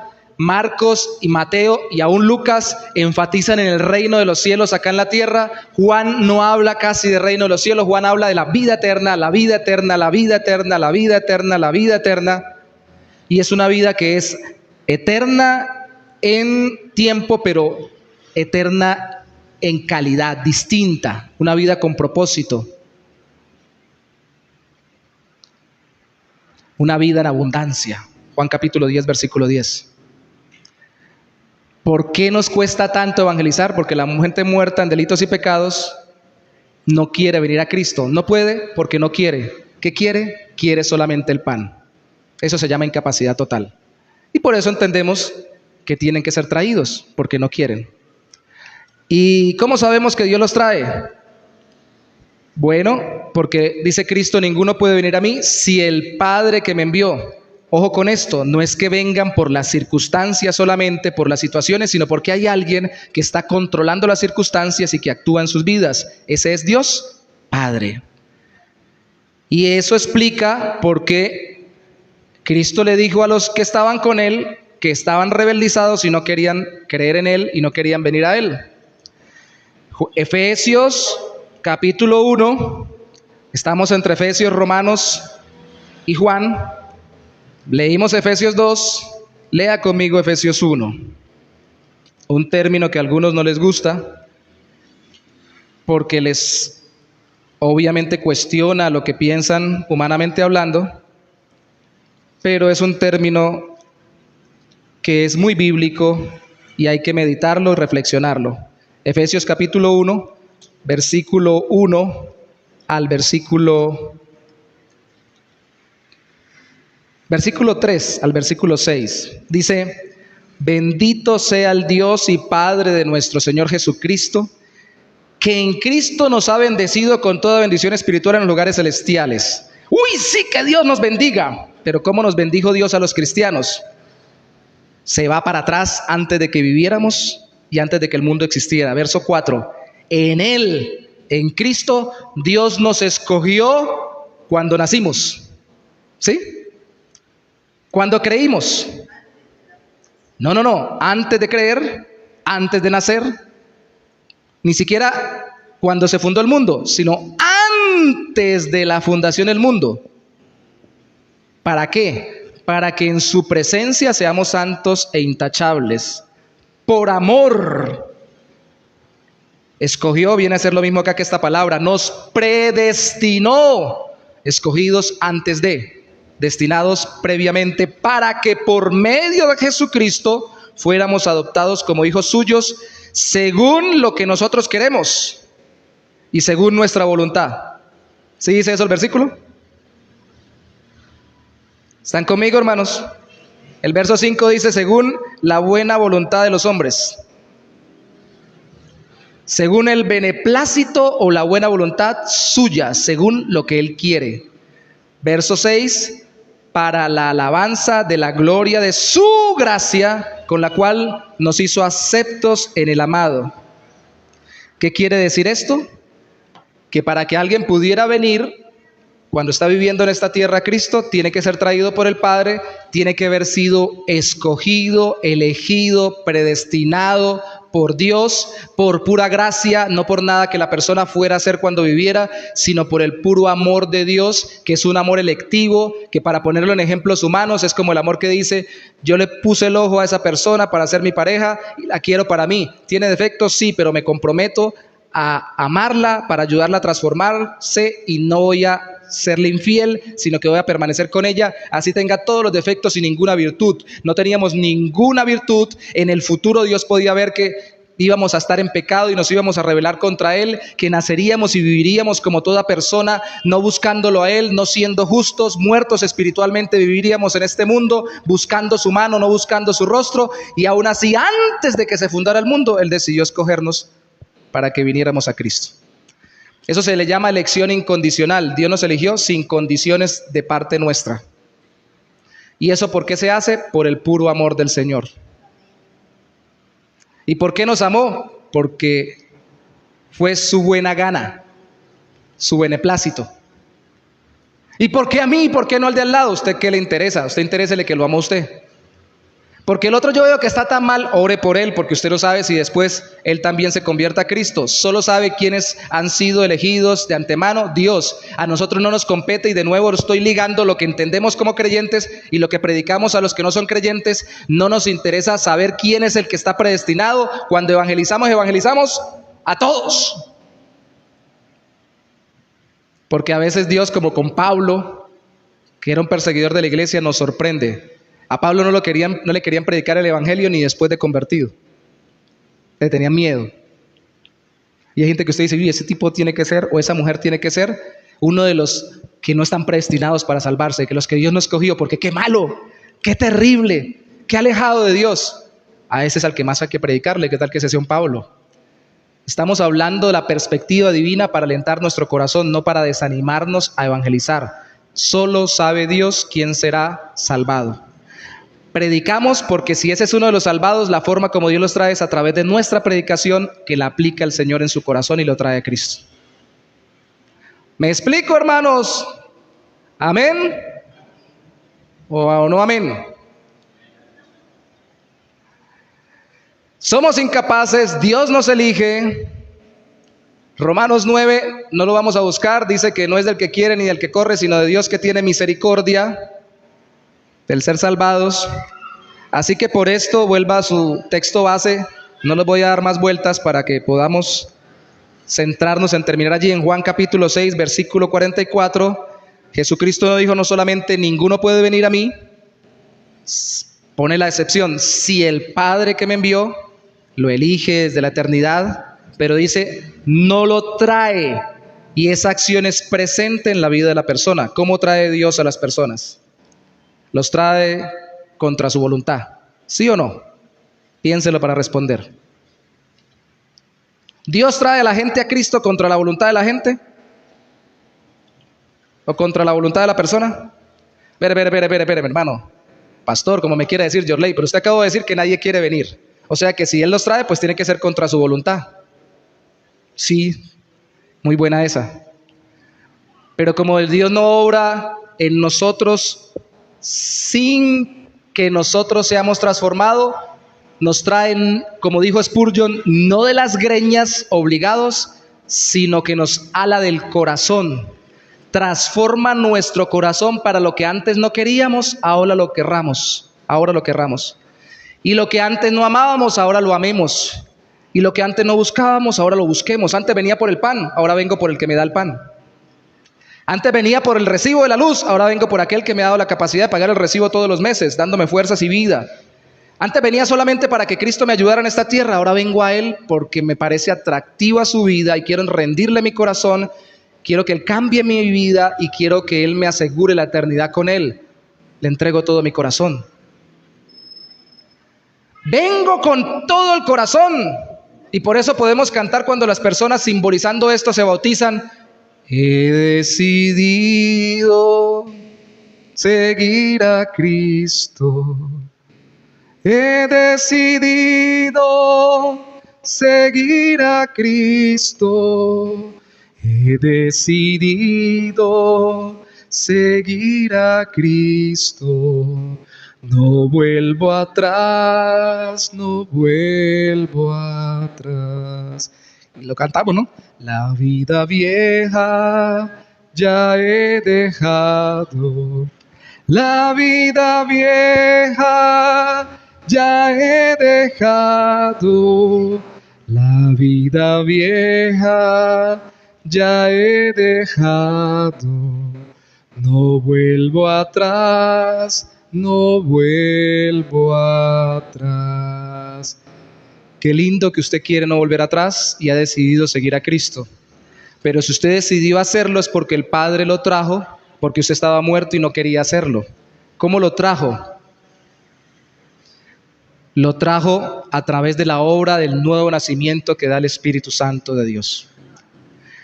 Marcos y Mateo y aún Lucas enfatizan en el reino de los cielos acá en la tierra. Juan no habla casi de reino de los cielos. Juan habla de la vida eterna, la vida eterna, la vida eterna, la vida eterna, la vida eterna. Y es una vida que es eterna en tiempo, pero eterna en calidad, distinta. Una vida con propósito. Una vida en abundancia. Juan capítulo 10, versículo 10. ¿Por qué nos cuesta tanto evangelizar? Porque la gente muerta en delitos y pecados no quiere venir a Cristo. No puede porque no quiere. ¿Qué quiere? Quiere solamente el pan. Eso se llama incapacidad total. Y por eso entendemos que tienen que ser traídos, porque no quieren. ¿Y cómo sabemos que Dios los trae? Bueno, porque dice Cristo, ninguno puede venir a mí si el Padre que me envió. Ojo con esto, no es que vengan por las circunstancias solamente, por las situaciones, sino porque hay alguien que está controlando las circunstancias y que actúa en sus vidas. Ese es Dios Padre. Y eso explica por qué Cristo le dijo a los que estaban con Él, que estaban rebeldizados y no querían creer en Él y no querían venir a Él. Efesios capítulo 1, estamos entre Efesios, Romanos y Juan. Leímos Efesios 2, lea conmigo Efesios 1. Un término que a algunos no les gusta, porque les obviamente cuestiona lo que piensan humanamente hablando, pero es un término que es muy bíblico y hay que meditarlo y reflexionarlo. Efesios capítulo 1, versículo 1 al versículo 3 al versículo 6. Dice: bendito sea el Dios y Padre de nuestro Señor Jesucristo, que en Cristo nos ha bendecido con toda bendición espiritual en los lugares celestiales. Uy, sí, que Dios nos bendiga. Pero ¿cómo nos bendijo Dios a los cristianos? Se va para atrás antes de que viviéramos y antes de que el mundo existiera. Verso 4. En Él, en Cristo, Dios nos escogió cuando nacimos. ¿Sí? Cuando creímos. No. Antes de creer, antes de nacer. Ni siquiera cuando se fundó el mundo, sino antes de la fundación del mundo. ¿Para qué? Para que en su presencia seamos santos e intachables. Por amor. Escogió, viene a ser lo mismo acá que esta palabra. Nos predestinó. Escogidos antes de. Destinados previamente para que por medio de Jesucristo fuéramos adoptados como hijos suyos según lo que nosotros queremos y según nuestra voluntad. ¿Sí dice eso el versículo? ¿Están conmigo, hermanos? El verso 5 dice, según la buena voluntad de los hombres, según el beneplácito o la buena voluntad suya, según lo que Él quiere. Verso 6, para la alabanza de la gloria de su gracia, con la cual nos hizo aceptos en el amado. ¿Qué quiere decir esto? Que para que alguien pudiera venir, cuando está viviendo en esta tierra Cristo, tiene que ser traído por el Padre, tiene que haber sido escogido, elegido, predestinado por Dios, por pura gracia, no por nada que la persona fuera a hacer cuando viviera, sino por el puro amor de Dios, que es un amor electivo, que para ponerlo en ejemplos humanos es como el amor que dice, yo le puse el ojo a esa persona para ser mi pareja y la quiero para mí. ¿Tiene defectos? Sí, pero me comprometo a amarla para ayudarla a transformarse y no voy a serle infiel, sino que voy a permanecer con ella, así tenga todos los defectos y ninguna virtud. No teníamos ninguna virtud. En el futuro Dios podía ver que íbamos a estar en pecado y nos íbamos a rebelar contra Él, que naceríamos y viviríamos como toda persona, no buscándolo a Él, no siendo justos, muertos espiritualmente, viviríamos en este mundo buscando su mano, no buscando su rostro, y aún así antes de que se fundara el mundo, Él decidió escogernos para que viniéramos a Cristo. Eso se le llama elección incondicional. Dios nos eligió sin condiciones de parte nuestra. ¿Y eso por qué se hace? Por el puro amor del Señor. ¿Y por qué nos amó? Porque fue su buena gana, su beneplácito. ¿Y por qué a mí? ¿Por qué no al de al lado? ¿Usted qué le interesa? ¿Usted interésele que lo amó a usted? Porque el otro yo veo que está tan mal, ore por él, porque usted no sabe si después él también se convierta a Cristo. Solo sabe quiénes han sido elegidos de antemano, Dios. A nosotros no nos compete, y de nuevo estoy ligando lo que entendemos como creyentes y lo que predicamos a los que no son creyentes. No nos interesa saber quién es el que está predestinado. Cuando evangelizamos a todos. Porque a veces Dios, como con Pablo, que era un perseguidor de la iglesia, nos sorprende. A Pablo no le querían predicar el evangelio ni después de convertido. Le tenían miedo. Y hay gente que usted dice, ese tipo tiene que ser, o esa mujer tiene que ser, uno de los que no están predestinados para salvarse, que los que Dios no escogió, porque qué malo, qué terrible, qué alejado de Dios. A ese es al que más hay que predicarle. ¿Qué tal que ese sea un Pablo? Estamos hablando de la perspectiva divina para alentar nuestro corazón, no para desanimarnos a evangelizar. Solo sabe Dios quién será salvado. Predicamos porque si ese es uno de los salvados, la forma como Dios los trae es a través de nuestra predicación, que la aplica el Señor en su corazón y lo trae a Cristo. ¿Me explico, hermanos? ¿Amén? ¿O no amén? Somos incapaces, Dios nos elige. Romanos 9, no lo vamos a buscar, dice que no es del que quiere ni del que corre, sino de Dios que tiene misericordia del ser salvados. Así que por esto vuelva a su texto base. No les voy a dar más vueltas para que podamos centrarnos en terminar allí en Juan capítulo 6, versículo 44. Jesucristo dijo no solamente ninguno puede venir a mí, pone la excepción, si el Padre que me envió lo elige desde la eternidad, pero dice no lo trae, y esa acción es presente en la vida de la persona. ¿Cómo trae Dios a las personas? Los trae contra su voluntad, ¿sí o no? Piénselo para responder. ¿Dios trae a la gente a Cristo contra la voluntad de la gente? ¿O contra la voluntad de la persona? Espere, hermano. Pastor, como me quiere decir Yorley, pero usted acabó de decir que nadie quiere venir. O sea que si Él los trae, pues tiene que ser contra su voluntad. Sí, muy buena esa. Pero como el Dios no obra en nosotros sin que nosotros seamos transformados, nos traen, como dijo Spurgeon, no de las greñas obligados, sino que nos ala del corazón. Transforma nuestro corazón para lo que antes no queríamos, ahora lo querramos. Y lo que antes no amábamos, ahora lo amemos. Y lo que antes no buscábamos, ahora lo busquemos. Antes venía por el pan, ahora vengo por el que me da el pan. Antes venía por el recibo de la luz, ahora vengo por aquel que me ha dado la capacidad de pagar el recibo todos los meses, dándome fuerzas y vida. Antes venía solamente para que Cristo me ayudara en esta tierra, ahora vengo a Él porque me parece atractiva su vida y quiero rendirle mi corazón, quiero que Él cambie mi vida y quiero que Él me asegure la eternidad con Él. Le entrego todo mi corazón. Vengo con todo el corazón. Y por eso podemos cantar cuando las personas simbolizando esto se bautizan. He decidido seguir a Cristo. He decidido seguir a Cristo. He decidido seguir a Cristo. No vuelvo atrás, no vuelvo atrás. Y lo cantamos, ¿no? La vida vieja ya he dejado. La vida vieja ya he dejado. La vida vieja ya he dejado. No vuelvo atrás. No vuelvo atrás. Qué lindo que usted quiere no volver atrás y ha decidido seguir a Cristo. Pero si usted decidió hacerlo es porque el Padre lo trajo, porque usted estaba muerto y no quería hacerlo. ¿Cómo lo trajo? Lo trajo a través de la obra del nuevo nacimiento que da el Espíritu Santo de Dios.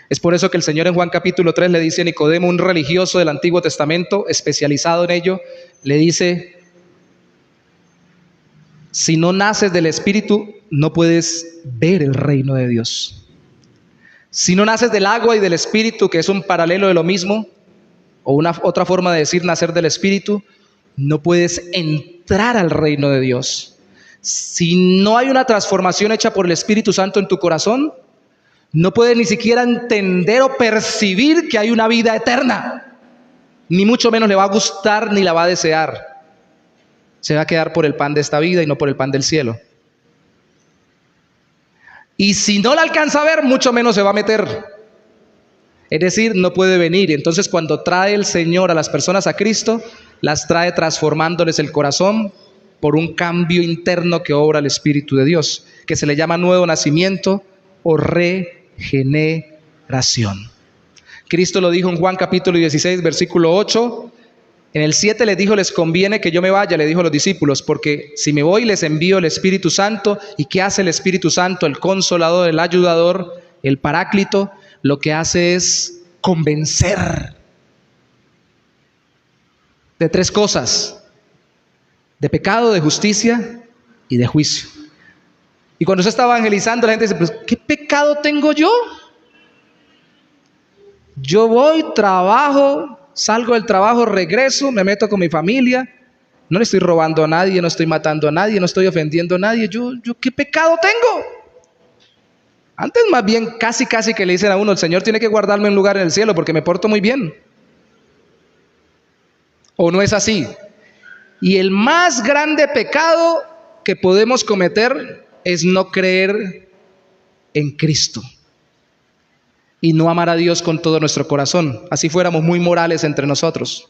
Es por eso que el Señor en Juan capítulo 3 le dice a Nicodemo, un religioso del Antiguo Testamento especializado en ello, le dice: si no naces del Espíritu, no puedes ver el reino de Dios. Si no naces del agua y del Espíritu, que es un paralelo de lo mismo, o una otra forma de decir nacer del Espíritu, no puedes entrar al reino de Dios. Si no hay una transformación hecha por el Espíritu Santo en tu corazón, no puedes ni siquiera entender o percibir que hay una vida eterna. Ni mucho menos le va a gustar ni la va a desear. Se va a quedar por el pan de esta vida y no por el pan del cielo. Y si no la alcanza a ver, mucho menos se va a meter. Es decir, no puede venir. Entonces, cuando trae el Señor a las personas a Cristo, las trae transformándoles el corazón por un cambio interno que obra el Espíritu de Dios, que se le llama nuevo nacimiento o regeneración. Cristo lo dijo en Juan capítulo 16, versículo 8. En el 7 les dijo: les conviene que yo me vaya, le dijo a los discípulos, porque si me voy les envío el Espíritu Santo. ¿Y qué hace el Espíritu Santo? El Consolador, el Ayudador, el Paráclito, lo que hace es convencer de tres cosas: de pecado, de justicia y de juicio. Y cuando usted está evangelizando, la gente dice: pues, ¿qué pecado tengo yo? Yo voy, trabajo, salgo del trabajo, regreso, me meto con mi familia, no le estoy robando a nadie, no estoy matando a nadie, no estoy ofendiendo a nadie. ¿Yo qué pecado tengo? Antes más bien casi que le dicen a uno: el Señor tiene que guardarme un lugar en el cielo porque me porto muy bien. ¿O no es así? Y el más grande pecado que podemos cometer es no creer en Cristo y no amar a Dios con todo nuestro corazón. Así fuéramos muy morales entre nosotros.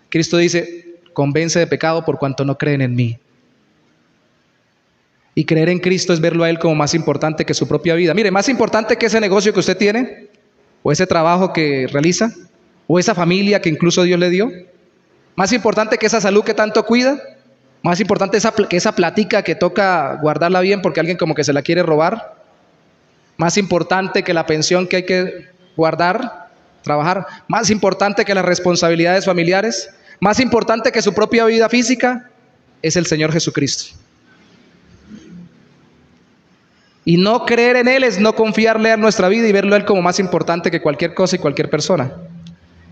Cristo dice: convence de pecado por cuanto no creen en mí. Y creer en Cristo es verlo a Él como más importante que su propia vida. Mire, más importante que ese negocio que usted tiene, o ese trabajo que realiza, o esa familia que incluso Dios le dio. Más importante que esa salud que tanto cuida. Más importante que esa plática que toca guardarla bien porque alguien como que se la quiere robar. Más importante que la pensión que hay que guardar, trabajar. Más importante que las responsabilidades familiares. Más importante que su propia vida física es el Señor Jesucristo. Y no creer en Él es no confiarle a nuestra vida y verlo a Él como más importante que cualquier cosa y cualquier persona.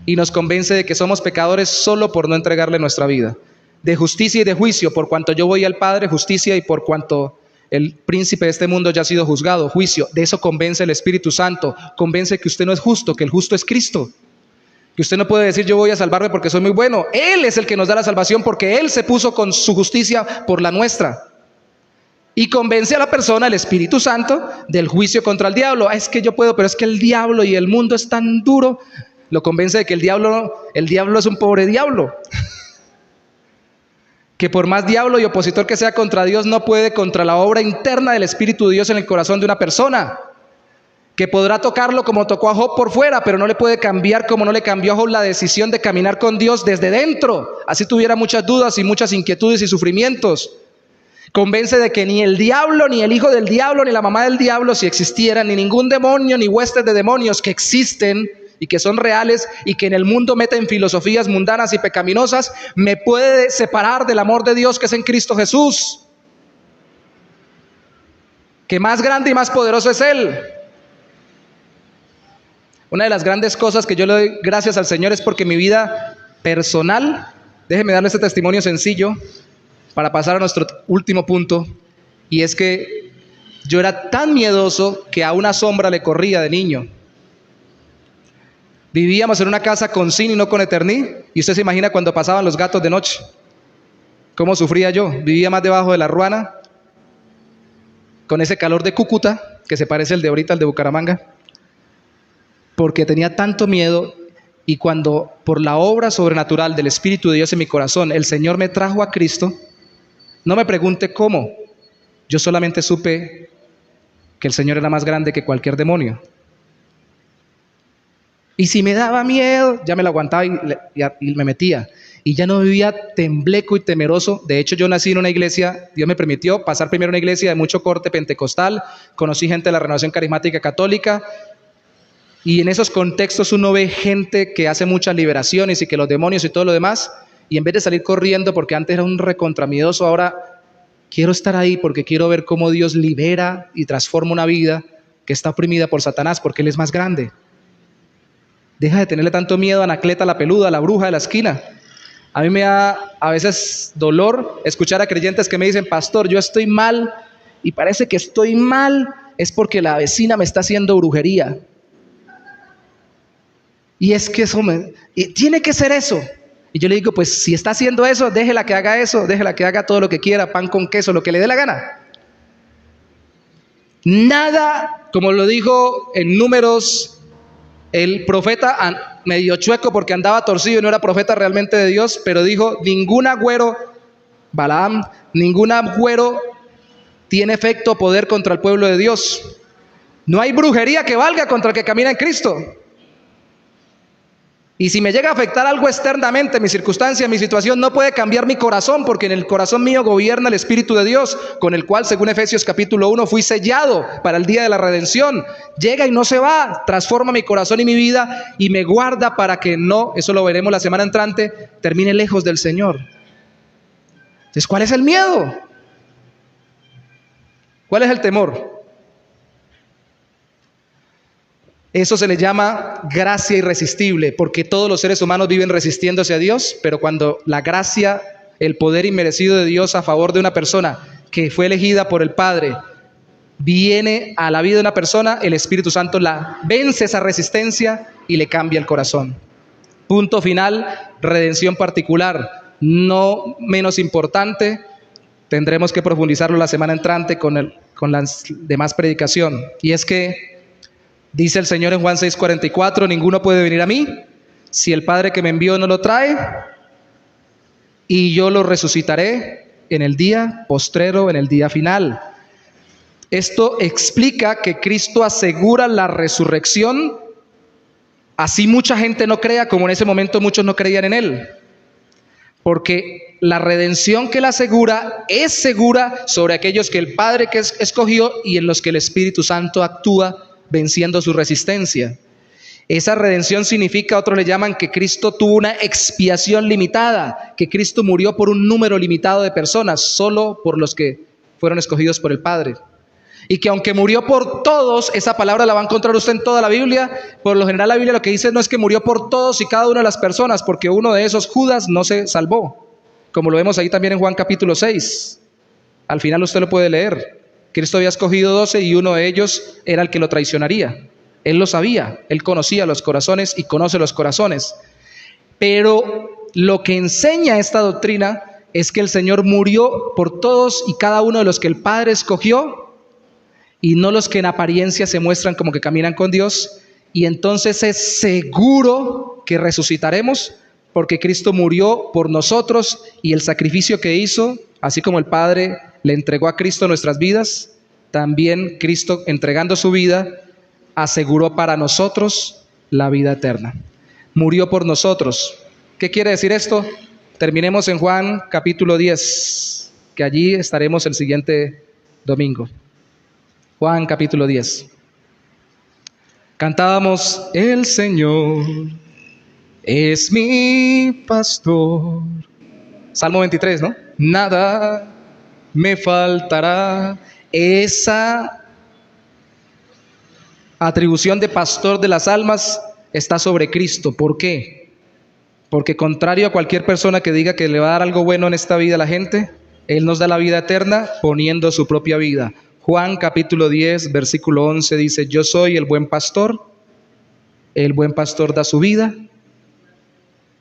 Y nos convence de que somos pecadores solo por no entregarle nuestra vida. De justicia y de juicio, por cuanto yo voy al Padre, justicia, y por cuanto el príncipe de este mundo ya ha sido juzgado, juicio. De eso convence el Espíritu Santo. Convence que usted no es justo, que el justo es Cristo. Que usted no puede decir: yo voy a salvarme porque soy muy bueno. Él es el que nos da la salvación porque Él se puso con su justicia por la nuestra. Y convence a la persona, el Espíritu Santo, del juicio contra el diablo. Es que yo puedo, pero es que el diablo y el mundo es tan duro. Lo convence de que el diablo es un pobre diablo. que por más diablo y opositor que sea contra Dios, no puede contra la obra interna del Espíritu de Dios en el corazón de una persona, que podrá tocarlo como tocó a Job por fuera, pero no le puede cambiar como no le cambió a Job la decisión de caminar con Dios desde dentro, así tuviera muchas dudas y muchas inquietudes y sufrimientos. Convence de que ni el diablo, ni el hijo del diablo, ni la mamá del diablo, si existieran, ni ningún demonio, ni huestes de demonios que existen y que son reales y que en el mundo meten filosofías mundanas y pecaminosas, me puede separar del amor de Dios que es en Cristo Jesús, que más grande y más poderoso es Él. Una de las grandes cosas que yo le doy gracias al Señor es porque mi vida personal, déjeme darle este testimonio sencillo para pasar a nuestro último punto, y es que yo era tan miedoso que a una sombra le corría de niño. Vivíamos en una casa con zinc y no con Eterní, y usted se imagina cuando pasaban los gatos de noche, cómo sufría yo. Vivía más debajo de la ruana, con ese calor de Cúcuta, que se parece al de ahorita, al de Bucaramanga, porque tenía tanto miedo. Y cuando por la obra sobrenatural del Espíritu de Dios en mi corazón, el Señor me trajo a Cristo, no me pregunte cómo, yo solamente supe que el Señor era más grande que cualquier demonio. Y si me daba miedo, ya me lo aguantaba y me metía. Y ya no vivía tembleco y temeroso. De hecho, yo nací en una iglesia, Dios me permitió pasar primero en una iglesia de mucho corte pentecostal, conocí gente de la Renovación Carismática Católica, y en esos contextos uno ve gente que hace muchas liberaciones y que los demonios y todo lo demás, y en vez de salir corriendo porque antes era un recontramiedoso, ahora quiero estar ahí porque quiero ver cómo Dios libera y transforma una vida que está oprimida por Satanás, porque Él es más grande. Deja de tenerle tanto miedo a Anacleta la peluda, a la bruja de la esquina. A mí me da a veces dolor escuchar a creyentes que me dicen: pastor, yo estoy mal, y parece que estoy mal es porque la vecina me está haciendo brujería. Y es que tiene que ser eso. Y yo le digo: pues si está haciendo eso, déjela que haga eso, déjela que haga todo lo que quiera, pan con queso, lo que le dé la gana. Nada, como lo dijo en Números el profeta, medio chueco porque andaba torcido y no era profeta realmente de Dios, pero dijo: ningún agüero, Balaam, ningún agüero tiene efecto o poder contra el pueblo de Dios. No hay brujería que valga contra el que camina en Cristo. Y si me llega a afectar algo externamente, mi circunstancia, mi situación, no puede cambiar mi corazón, porque en el corazón mío gobierna el Espíritu de Dios, con el cual, según Efesios capítulo 1, fui sellado para el día de la redención. Llega y no se va, transforma mi corazón y mi vida y me guarda para que no, eso lo veremos la semana entrante, termine lejos del Señor. Entonces, ¿cuál es el miedo? ¿Cuál es el temor? Eso se le llama gracia irresistible, porque todos los seres humanos viven resistiéndose a Dios, pero cuando la gracia, el poder inmerecido de Dios a favor de una persona que fue elegida por el Padre, viene a la vida de una persona, el Espíritu Santo la vence esa resistencia y le cambia el corazón. Punto final, redención particular, no menos importante, tendremos que profundizarlo la semana entrante con la demás predicación, y es que dice el Señor en Juan 6:44, ninguno puede venir a mí si el Padre que me envió no lo trae, y yo lo resucitaré en el día postrero, en el día final. Esto explica que Cristo asegura la resurrección, así mucha gente no crea, como en ese momento muchos no creían en Él. Porque la redención que Él asegura es segura sobre aquellos que el Padre que escogió y en los que el Espíritu Santo actúa, venciendo su resistencia. Esa redención significa, otros le llaman, que Cristo tuvo una expiación limitada, que Cristo murió por un número limitado de personas, solo por los que fueron escogidos por el Padre. Y que aunque murió por todos, esa palabra la va a encontrar usted en toda la Biblia. Por lo general la Biblia lo que dice no es que murió por todos y cada una de las personas, porque uno de esos, Judas, no se salvó, como lo vemos ahí también en Juan capítulo 6. Al final usted lo puede leer. Cristo había escogido 12 y uno de ellos era el que lo traicionaría. Él lo sabía, Él conocía los corazones y conoce los corazones. Pero lo que enseña esta doctrina es que el Señor murió por todos y cada uno de los que el Padre escogió, y no los que en apariencia se muestran como que caminan con Dios. Y entonces es seguro que resucitaremos porque Cristo murió por nosotros y el sacrificio que hizo, así como el Padre le entregó a Cristo nuestras vidas, también Cristo, entregando su vida, aseguró para nosotros la vida eterna. Murió por nosotros. ¿Qué quiere decir esto? Terminemos en Juan capítulo 10, que allí estaremos el siguiente domingo. Juan capítulo 10. Cantábamos: el Señor es mi pastor. Salmo 23, ¿no? Nada me faltará. Esa atribución de pastor de las almas está sobre Cristo. ¿Por qué? Porque contrario a cualquier persona que diga que le va a dar algo bueno en esta vida a la gente, Él nos da la vida eterna poniendo su propia vida. Juan capítulo 10, versículo 11 dice: yo soy el buen pastor da su vida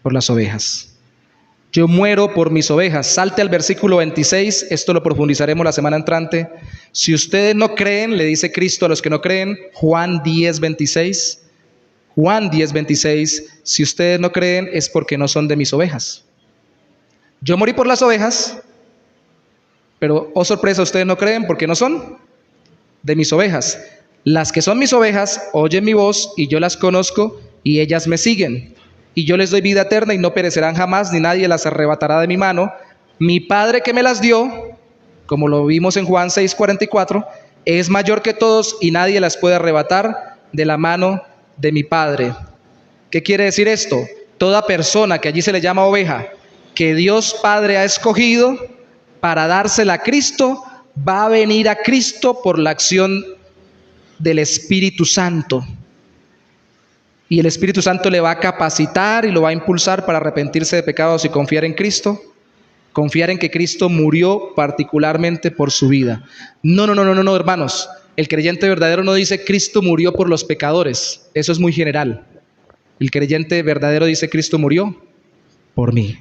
por las ovejas. Yo muero por mis ovejas. Salte al versículo 26, esto lo profundizaremos la semana entrante. Si ustedes no creen, le dice Cristo a los que no creen, Juan 10, 26. Juan 10, 26, si ustedes no creen es porque no son de mis ovejas. Yo morí por las ovejas, pero, oh sorpresa, ustedes no creen porque no son de mis ovejas. Las que son mis ovejas oyen mi voz y yo las conozco y ellas me siguen. Y yo les doy vida eterna y no perecerán jamás, ni nadie las arrebatará de mi mano. Mi Padre que me las dio, como lo vimos en Juan 6:44, es mayor que todos y nadie las puede arrebatar de la mano de mi Padre. ¿Qué quiere decir esto? Toda persona que allí se le llama oveja, que Dios Padre ha escogido para dársela a Cristo, va a venir a Cristo por la acción del Espíritu Santo. Y el Espíritu Santo le va a capacitar y lo va a impulsar para arrepentirse de pecados y confiar en Cristo. Confiar en que Cristo murió particularmente por su vida. No, hermanos. El creyente verdadero no dice Cristo murió por los pecadores. Eso es muy general. El creyente verdadero dice Cristo murió por mí.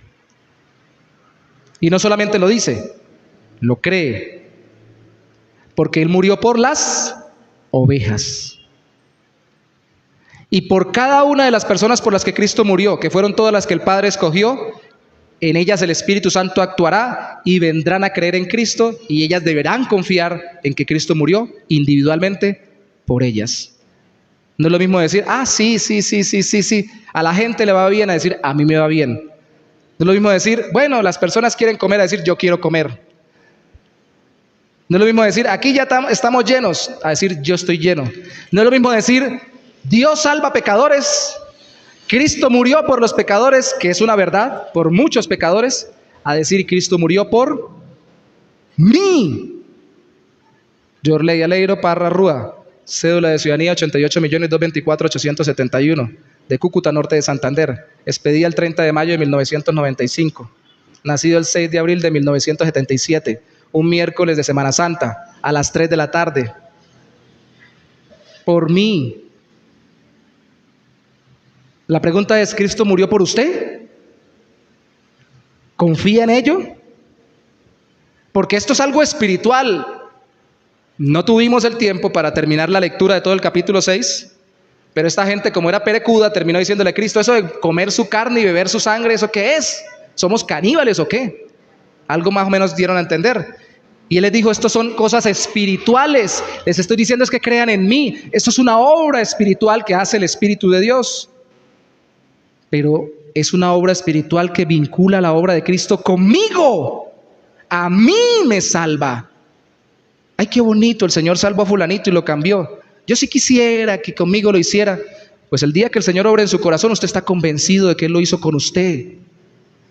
Y no solamente lo dice, lo cree. Porque Él murió por las ovejas. Y por cada una de las personas por las que Cristo murió, que fueron todas las que el Padre escogió, en ellas el Espíritu Santo actuará y vendrán a creer en Cristo y ellas deberán confiar en que Cristo murió individualmente por ellas. No es lo mismo decir, sí, a la gente le va bien, a decir, a mí me va bien. No es lo mismo decir, bueno, las personas quieren comer, a decir, yo quiero comer. No es lo mismo decir, aquí ya estamos llenos, a decir, yo estoy lleno. No es lo mismo decir, Dios salva pecadores, Cristo murió por los pecadores, que es una verdad, por muchos pecadores, a decir Cristo murió por mí. Yorley Aleiro Parra Rúa, cédula de ciudadanía 88.224.871, de Cúcuta, norte de Santander, expedida el 30 de mayo de 1995, nacido el 6 de abril de 1977, un miércoles de Semana Santa, a las 3 de la tarde. Por mí. La pregunta es, ¿Cristo murió por usted? ¿Confía en ello? Porque esto es algo espiritual. No tuvimos el tiempo para terminar la lectura de todo el capítulo 6, pero esta gente, como era perecuda, terminó diciéndole a Cristo, eso de comer su carne y beber su sangre, ¿eso qué es? ¿Somos caníbales o qué? Algo más o menos dieron a entender. Y Él les dijo, esto son cosas espirituales. Les estoy diciendo es que crean en mí. Esto es una obra espiritual que hace el Espíritu de Dios. Pero es una obra espiritual que vincula la obra de Cristo conmigo. A mí me salva. Ay, qué bonito, el Señor salvó a fulanito y lo cambió. Yo sí quisiera que conmigo lo hiciera. Pues el día que el Señor obre en su corazón, usted está convencido de que Él lo hizo con usted.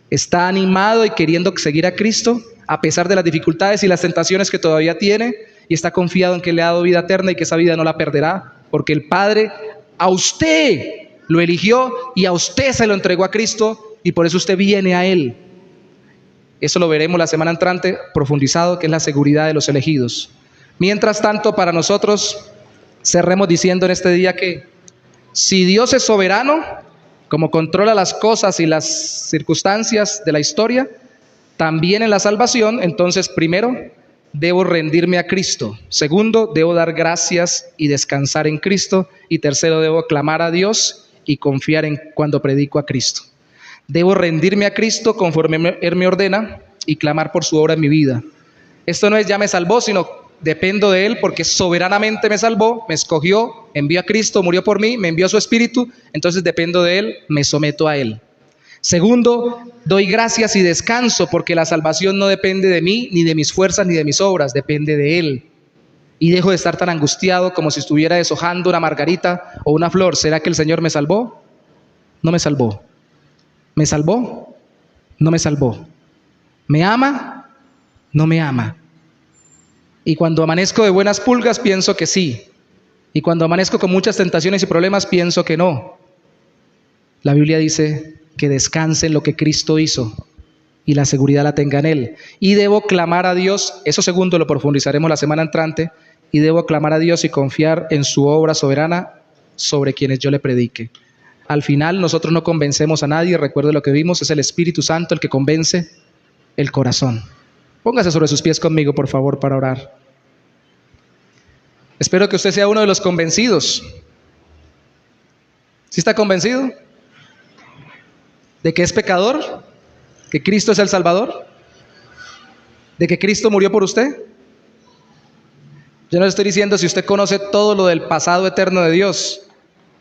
Está animado y queriendo seguir a Cristo, a pesar de las dificultades y las tentaciones que todavía tiene, y está confiado en que le ha dado vida eterna y que esa vida no la perderá, porque el Padre a usted lo eligió y a usted se lo entregó a Cristo y por eso usted viene a Él. Eso lo veremos la semana entrante profundizado, que es la seguridad de los elegidos. Mientras tanto, para nosotros, cerremos diciendo en este día que si Dios es soberano, como controla las cosas y las circunstancias de la historia, también en la salvación, entonces primero, debo rendirme a Cristo. Segundo, debo dar gracias y descansar en Cristo. Y tercero, debo clamar a Dios y confiar en cuando predico a Cristo. Debo rendirme a Cristo conforme Él me ordena y clamar por su obra en mi vida. Esto no es ya me salvó, sino dependo de Él porque soberanamente me salvó, me escogió, envió a Cristo, murió por mí, me envió su Espíritu, entonces dependo de Él, me someto a Él. Segundo, doy gracias y descanso porque la salvación no depende de mí, ni de mis fuerzas, ni de mis obras, depende de Él. Y dejo de estar tan angustiado como si estuviera deshojando una margarita o una flor. ¿Será que el Señor me salvó? No me salvó. ¿Me salvó? No me salvó. ¿Me ama? No me ama. Y cuando amanezco de buenas pulgas pienso que sí. Y cuando amanezco con muchas tentaciones y problemas pienso que no. La Biblia dice que descanse en lo que Cristo hizo y la seguridad la tenga en Él. Y debo clamar a Dios, eso segundo lo profundizaremos la semana entrante, y debo clamar a Dios y confiar en su obra soberana sobre quienes yo le predique. Al final nosotros no convencemos a nadie, recuerde lo que vimos, es el Espíritu Santo el que convence el corazón. Póngase sobre sus pies conmigo, por favor, para orar. Espero que usted sea uno de los convencidos. ¿Sí está convencido? ¿De que es pecador? ¿Que Cristo es el Salvador? ¿De que Cristo murió por usted? Yo no le estoy diciendo si usted conoce todo lo del pasado eterno de Dios.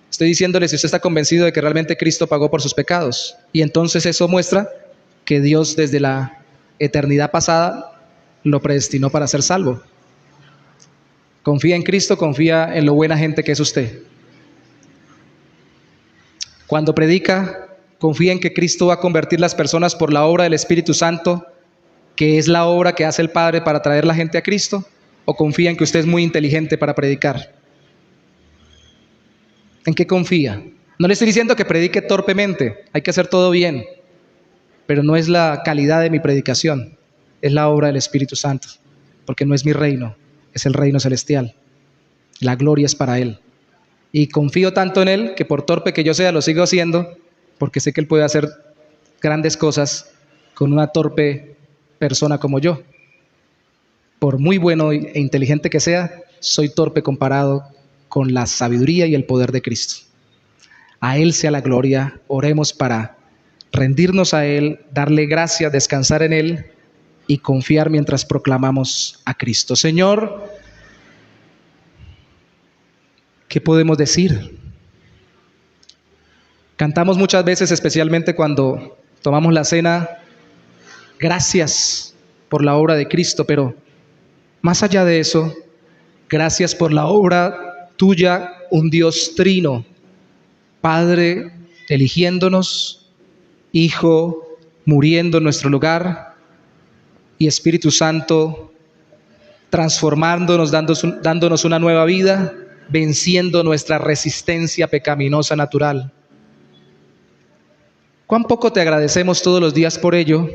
Estoy diciéndole si usted está convencido de que realmente Cristo pagó por sus pecados. Y entonces eso muestra que Dios desde la eternidad pasada lo predestinó para ser salvo. Confía en Cristo, confía en lo buena gente que es usted. Cuando predica, confía en que Cristo va a convertir las personas por la obra del Espíritu Santo, que es la obra que hace el Padre para traer la gente a Cristo, o confía en que usted es muy inteligente para predicar. ¿En qué confía? No le estoy diciendo que predique torpemente, hay que hacer todo bien, pero no es la calidad de mi predicación, es la obra del Espíritu Santo, porque no es mi reino, es el reino celestial. La gloria es para Él. Y confío tanto en Él que por torpe que yo sea, lo sigo haciendo, porque sé que Él puede hacer grandes cosas con una torpe persona como yo. Por muy bueno e inteligente que sea, soy torpe comparado con la sabiduría y el poder de Cristo. A Él sea la gloria. Oremos para rendirnos a Él, darle gracias, descansar en Él y confiar mientras proclamamos a Cristo. Señor, ¿qué podemos decir? Cantamos muchas veces, especialmente cuando tomamos la cena, gracias por la obra de Cristo, pero más allá de eso, gracias por la obra tuya, un Dios trino, Padre eligiéndonos, Hijo muriendo en nuestro lugar y Espíritu Santo transformándonos, dándonos una nueva vida, venciendo nuestra resistencia pecaminosa natural. ¿Cuán poco te agradecemos todos los días por ello?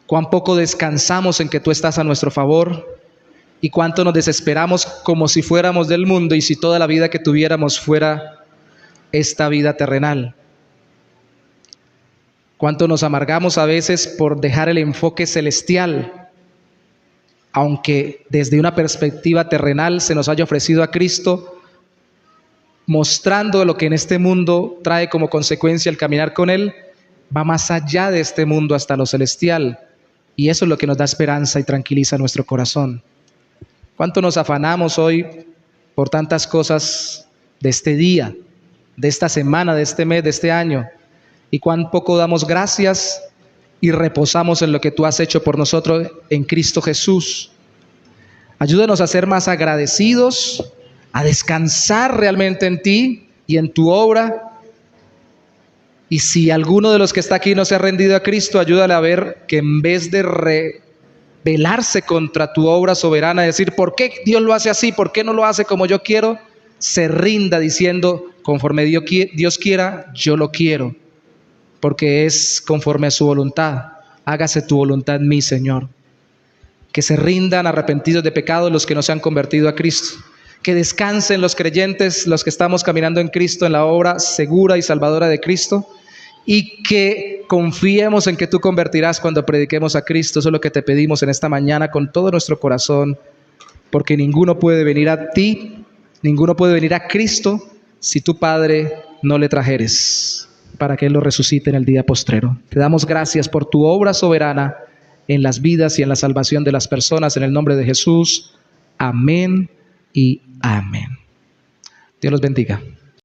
¿Cuán poco descansamos en que tú estás a nuestro favor? ¿Y cuánto nos desesperamos como si fuéramos del mundo y si toda la vida que tuviéramos fuera esta vida terrenal? ¿Cuánto nos amargamos a veces por dejar el enfoque celestial, aunque desde una perspectiva terrenal se nos haya ofrecido a Cristo, mostrando lo que en este mundo trae como consecuencia el caminar con Él, va más allá de este mundo hasta lo celestial, y eso es lo que nos da esperanza y tranquiliza nuestro corazón. ¿Cuánto nos afanamos hoy por tantas cosas de este día, de esta semana, de este mes, de este año? Y cuán poco damos gracias y reposamos en lo que tú has hecho por nosotros en Cristo Jesús. Ayúdanos a ser más agradecidos, a descansar realmente en ti y en tu obra. Y si alguno de los que está aquí no se ha rendido a Cristo, ayúdale a ver que en vez de rebelarse contra tu obra soberana, decir, ¿por qué Dios lo hace así? ¿Por qué no lo hace como yo quiero? Se rinda diciendo, conforme Dios quiera, yo lo quiero, porque es conforme a su voluntad. Hágase tu voluntad en mí, Señor. Que se rindan arrepentidos de pecado los que no se han convertido a Cristo. Que descansen los creyentes, los que estamos caminando en Cristo, en la obra segura y salvadora de Cristo, y que confiemos en que tú convertirás cuando prediquemos a Cristo. Eso es lo que te pedimos en esta mañana con todo nuestro corazón, porque ninguno puede venir a ti, ninguno puede venir a Cristo si tu Padre no le trajeres. para que Él lo resucite en el día postrero. Te damos gracias por tu obra soberana en las vidas y en la salvación de las personas, en el nombre de Jesús. Amén y amén. Dios los bendiga.